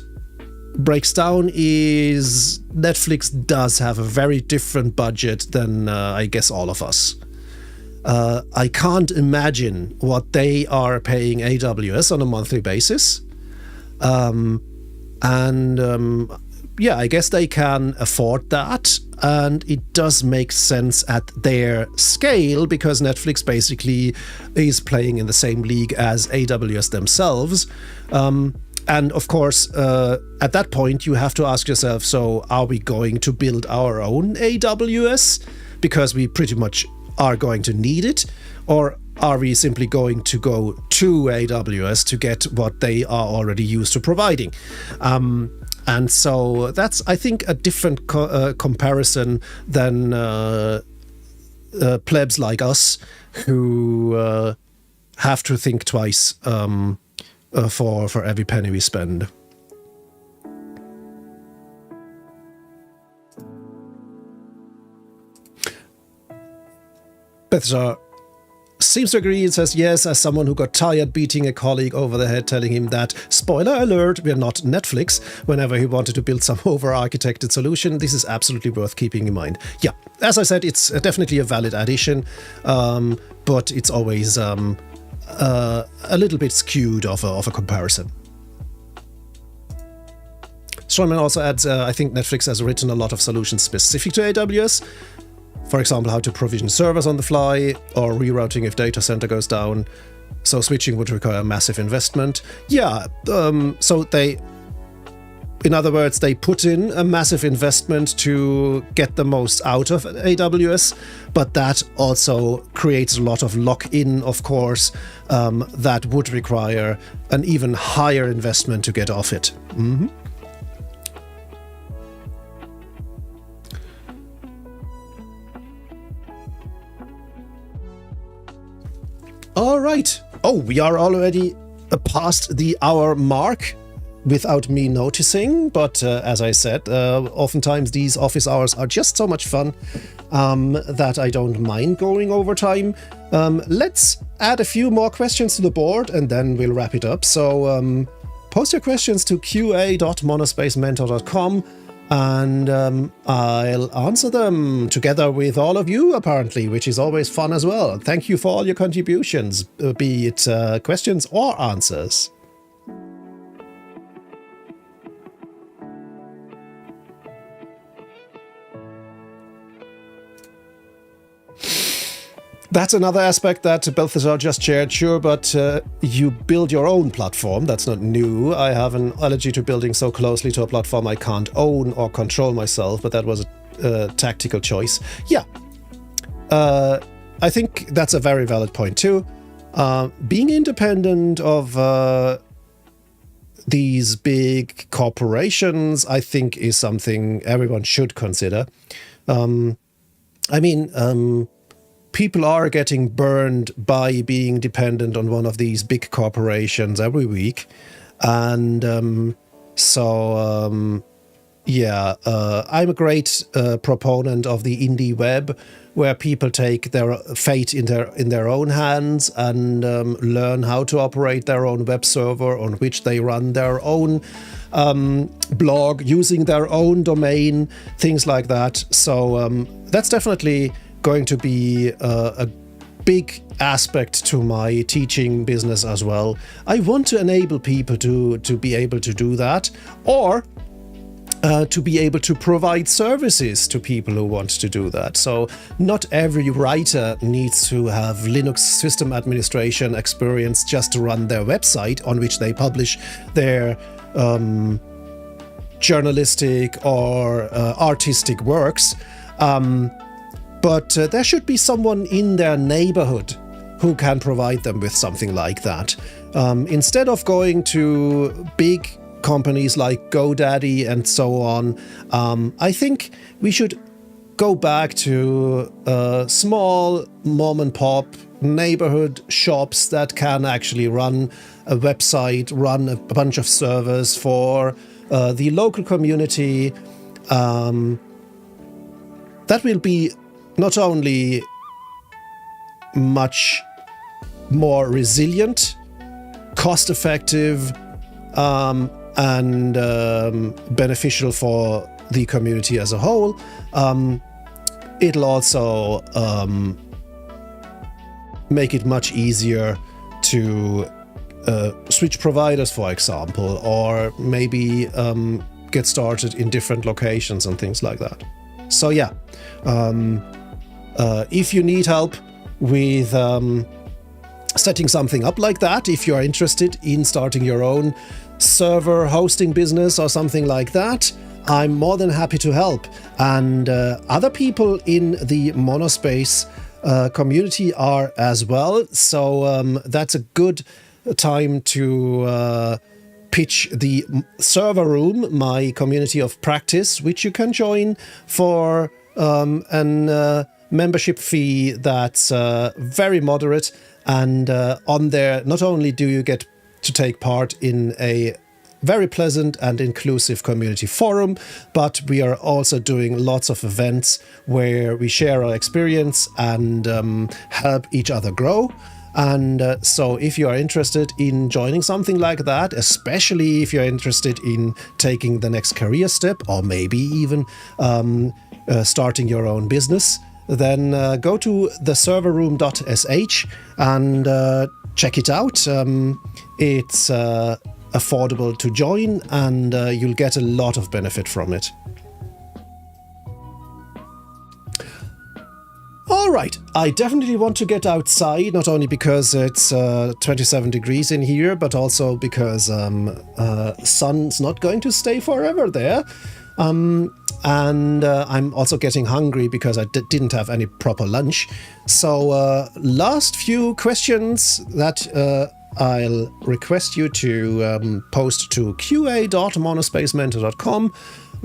breaks down is Netflix does have a very different budget than I guess all of us. I can't imagine what they are paying AWS on a monthly basis. I guess they can afford that, and it does make sense at their scale because Netflix basically is playing in the same league as AWS themselves. And of course, at that point, you have to ask yourself, so are we going to build our own AWS? Because we pretty much are going to need it. Or are we simply going to go to AWS to get what they are already used to providing? And so that's, I think, a different comparison than plebs like us who have to think twice for every penny we spend. Bethesda seems to agree. It says, yes, as someone who got tired beating a colleague over the head, telling him that, spoiler alert, we're not Netflix, whenever he wanted to build some over-architected solution. This is absolutely worth keeping in mind. Yeah, as I said, it's definitely a valid addition, but it's always a little bit skewed of a comparison. Strongman also adds, I think Netflix has written a lot of solutions specific to AWS. For example, how to provision servers on the fly, or rerouting if data center goes down. So switching would require a massive investment. Yeah, so they, in other words, they put in a massive investment to get the most out of AWS, but that also creates a lot of lock-in, of course, that would require an even higher investment to get off it. Mm-hmm. All right. Oh, we are already past the hour mark without me noticing. But as I said, oftentimes these office hours are just so much fun that I don't mind going over time. Let's add a few more questions to the board and then we'll wrap it up. So post your questions to qa.monospacementor.com. And I'll answer them together with all of you, apparently, which is always fun as well. Thank you for all your contributions, be it questions or answers. That's another aspect that Balthazar just shared, sure, but you build your own platform. That's not new. I have an allergy to building so closely to a platform I can't own or control myself, but that was a tactical choice. Yeah, I think that's a very valid point too. Being independent of these big corporations, I think, is something everyone should consider. People are getting burned by being dependent on one of these big corporations every week. And I'm a great proponent of the indie web, where people take their fate in their own hands and learn how to operate their own web server on which they run their own blog, using their own domain, things like that. So that's definitely going to be a big aspect to my teaching business as well. I want to enable people to be able to do that, or to be able to provide services to people who want to do that. So not every writer needs to have Linux system administration experience just to run their website on which they publish their journalistic or artistic works. But there should be someone in their neighborhood who can provide them with something like that. Instead of going to big companies like GoDaddy and so on, I think we should go back to small mom and pop neighborhood shops that can actually run a website, run a bunch of servers for the local community. That will be not only much more resilient, cost-effective, and beneficial for the community as a whole, it'll also make it much easier to switch providers, for example, or maybe get started in different locations and things like that. So yeah, if you need help with setting something up like that, if you are interested in starting your own server hosting business or something like that, I'm more than happy to help. And other people in the Monospace community are as well. So that's a good time to pitch the server room, my community of practice, which you can join for an membership fee that's very moderate. And on there, not only do you get to take part in a very pleasant and inclusive community forum, but we are also doing lots of events where we share our experience and help each other grow. And so if you are interested in joining something like that, especially if you're interested in taking the next career step, or maybe even starting your own business, then go to theserverroom.sh and check it out. It's affordable to join, and you'll get a lot of benefit from it. All right, I definitely want to get outside, not only because it's 27 degrees in here, but also because sun's not going to stay forever there. And I'm also getting hungry because I didn't have any proper lunch. So last few questions that I'll request you to post to qa.monospacementor.com.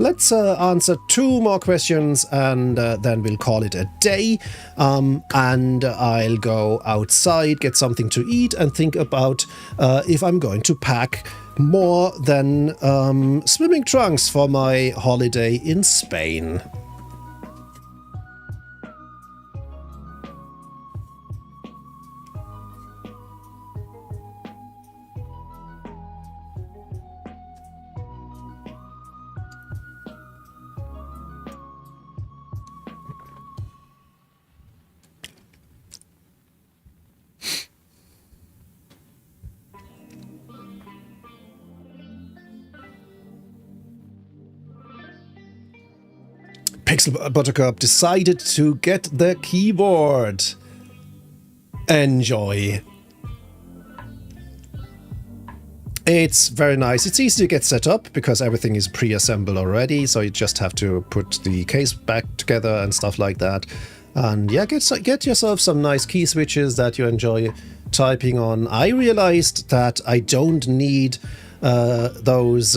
Let's answer 2 more questions, and then we'll call it a day. And I'll go outside, get something to eat, and think about if I'm going to pack more than swimming trunks for my holiday in Spain. Pixel Buttercup decided to get the keyboard. Enjoy. It's very nice. It's easy to get set up because everything is pre-assembled already, so you just have to put the case back together and stuff like that. And yeah, get yourself some nice key switches that you enjoy typing on. I realized that I don't need those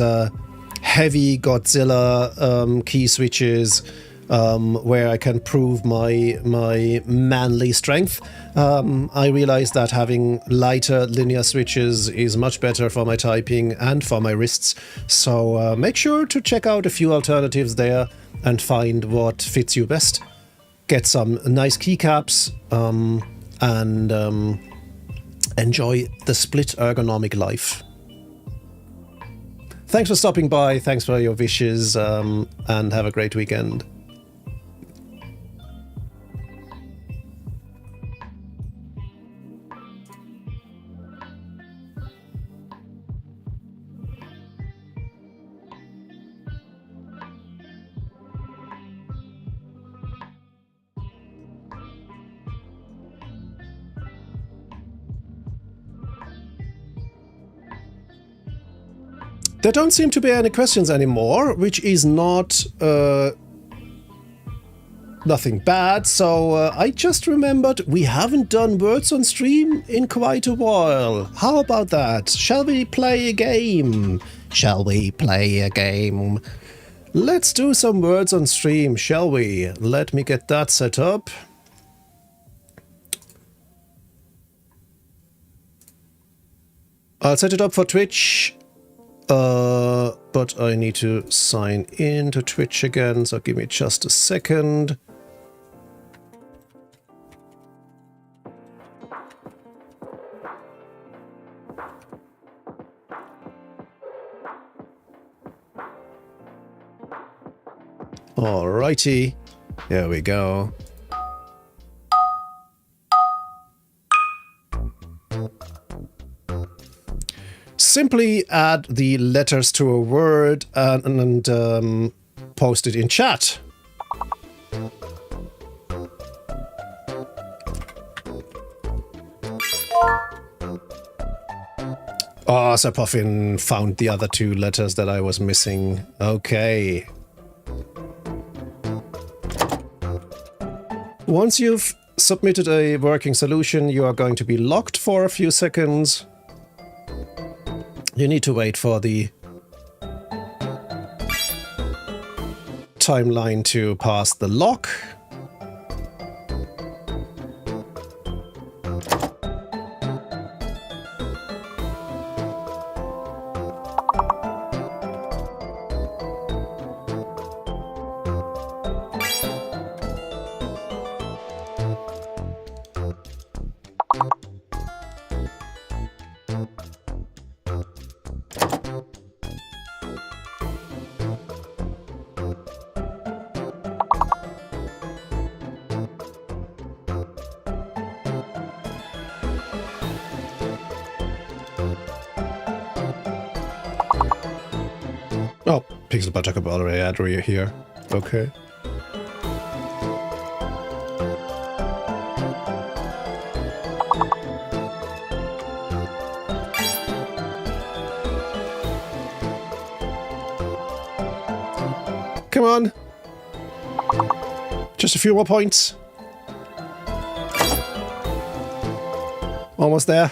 heavy Godzilla key switches where I can prove my manly strength. I realized that having lighter linear switches is much better for my typing and for my wrists. So make sure to check out a few alternatives there and find what fits you best. Get some nice keycaps and enjoy the split ergonomic life. Thanks for stopping by, thanks for your wishes, and have a great weekend. There don't seem to be any questions anymore, which is not nothing bad. So I just remembered we haven't done words on stream in quite a while. How about that? Shall we play a game? Shall we play a game? Let's do some words on stream, shall we? Let me get that set up. I'll set it up for Twitch. But I need to sign in to Twitch again, so give me just a second. Alrighty, here we go. Simply add the letters to a word and post it in chat. Oh, Sir Puffin found the other 2 letters that I was missing. Okay. Once you've submitted a working solution, you are going to be locked for a few seconds. You need to wait for the timeline to pass the lock. Oh, Pixel Buttercup already had here. Okay. Come on. Just a few more points. Almost there.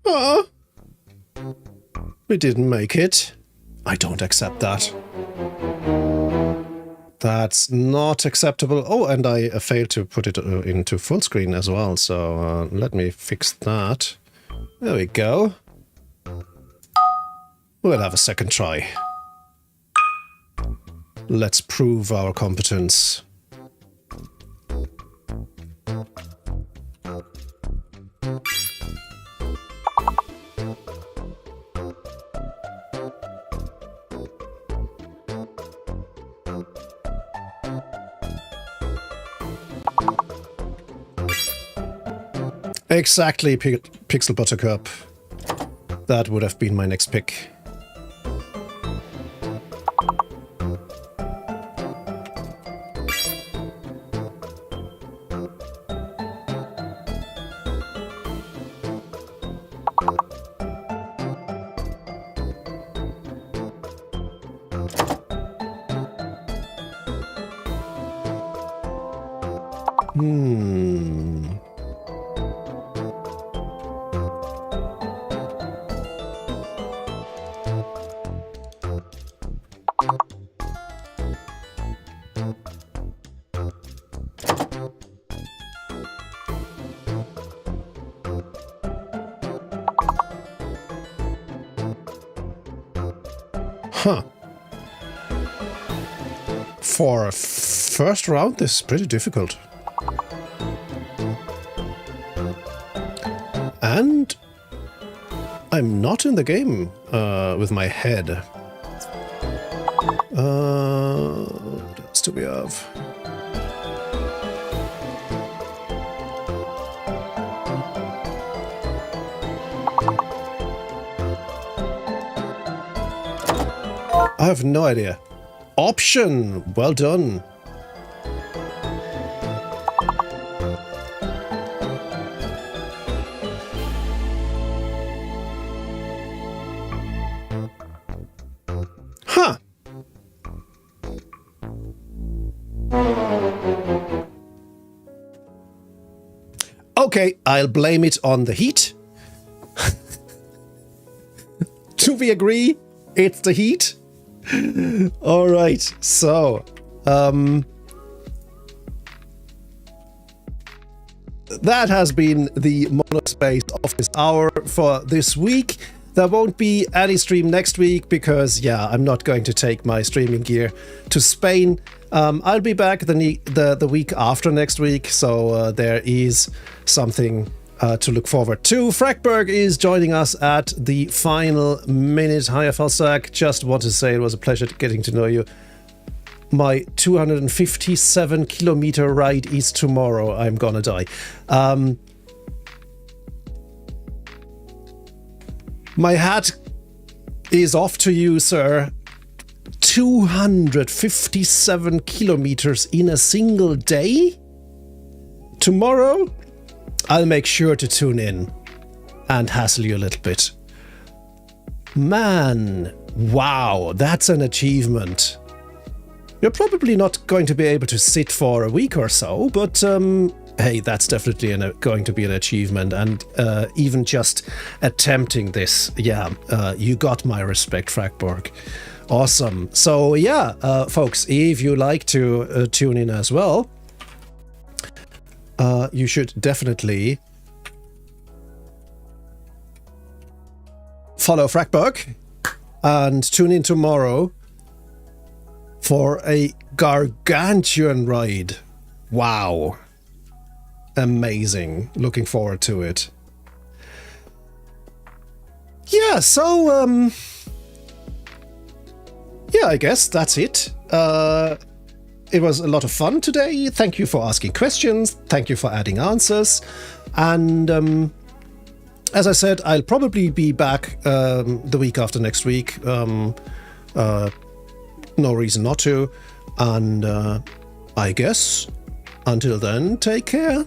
Oh, we didn't make it. I don't accept that. That's not acceptable. Oh, and I failed to put it into full screen as well, so let me fix that. There we go. We'll have a second try. Let's prove our competence. Exactly, Pixel Buttercup. That would have been my next pick. Huh. For a first round, this is pretty difficult. And I'm not in the game with my head. What else do we have? I have no idea. Option! Well done. Huh. Okay, I'll blame it on the heat. Do we agree? It's the heat? All right, so that has been the Monospace Office Hour for this week. There won't be any stream next week because, yeah, I'm not going to take my streaming gear to Spain. I'll be back the week after next week, so there is something to look forward to. Frackberg is joining us at the final minute. Hi, FLSAC. Just want to say it was a pleasure getting to know you. My 257-kilometer ride is tomorrow. I'm gonna die. My hat is off to you, sir. 257 kilometers in a single day? Tomorrow, I'll make sure to tune in and hassle you a little bit. Man, wow, that's an achievement. You're probably not going to be able to sit for a week or so, but hey, that's definitely going to be an achievement. And even just attempting this, yeah, you got my respect, Fragborg. Awesome. So yeah, folks, if you like to tune in as well, you should definitely follow Fragborg and tune in tomorrow for a gargantuan ride. Wow. Amazing. Looking forward to it. Yeah, so, yeah, I guess that's it. It was a lot of fun today. Thank you for asking questions. Thank you for adding answers. And as I said, I'll probably be back the week after next week. No reason not to. And I guess until then, take care.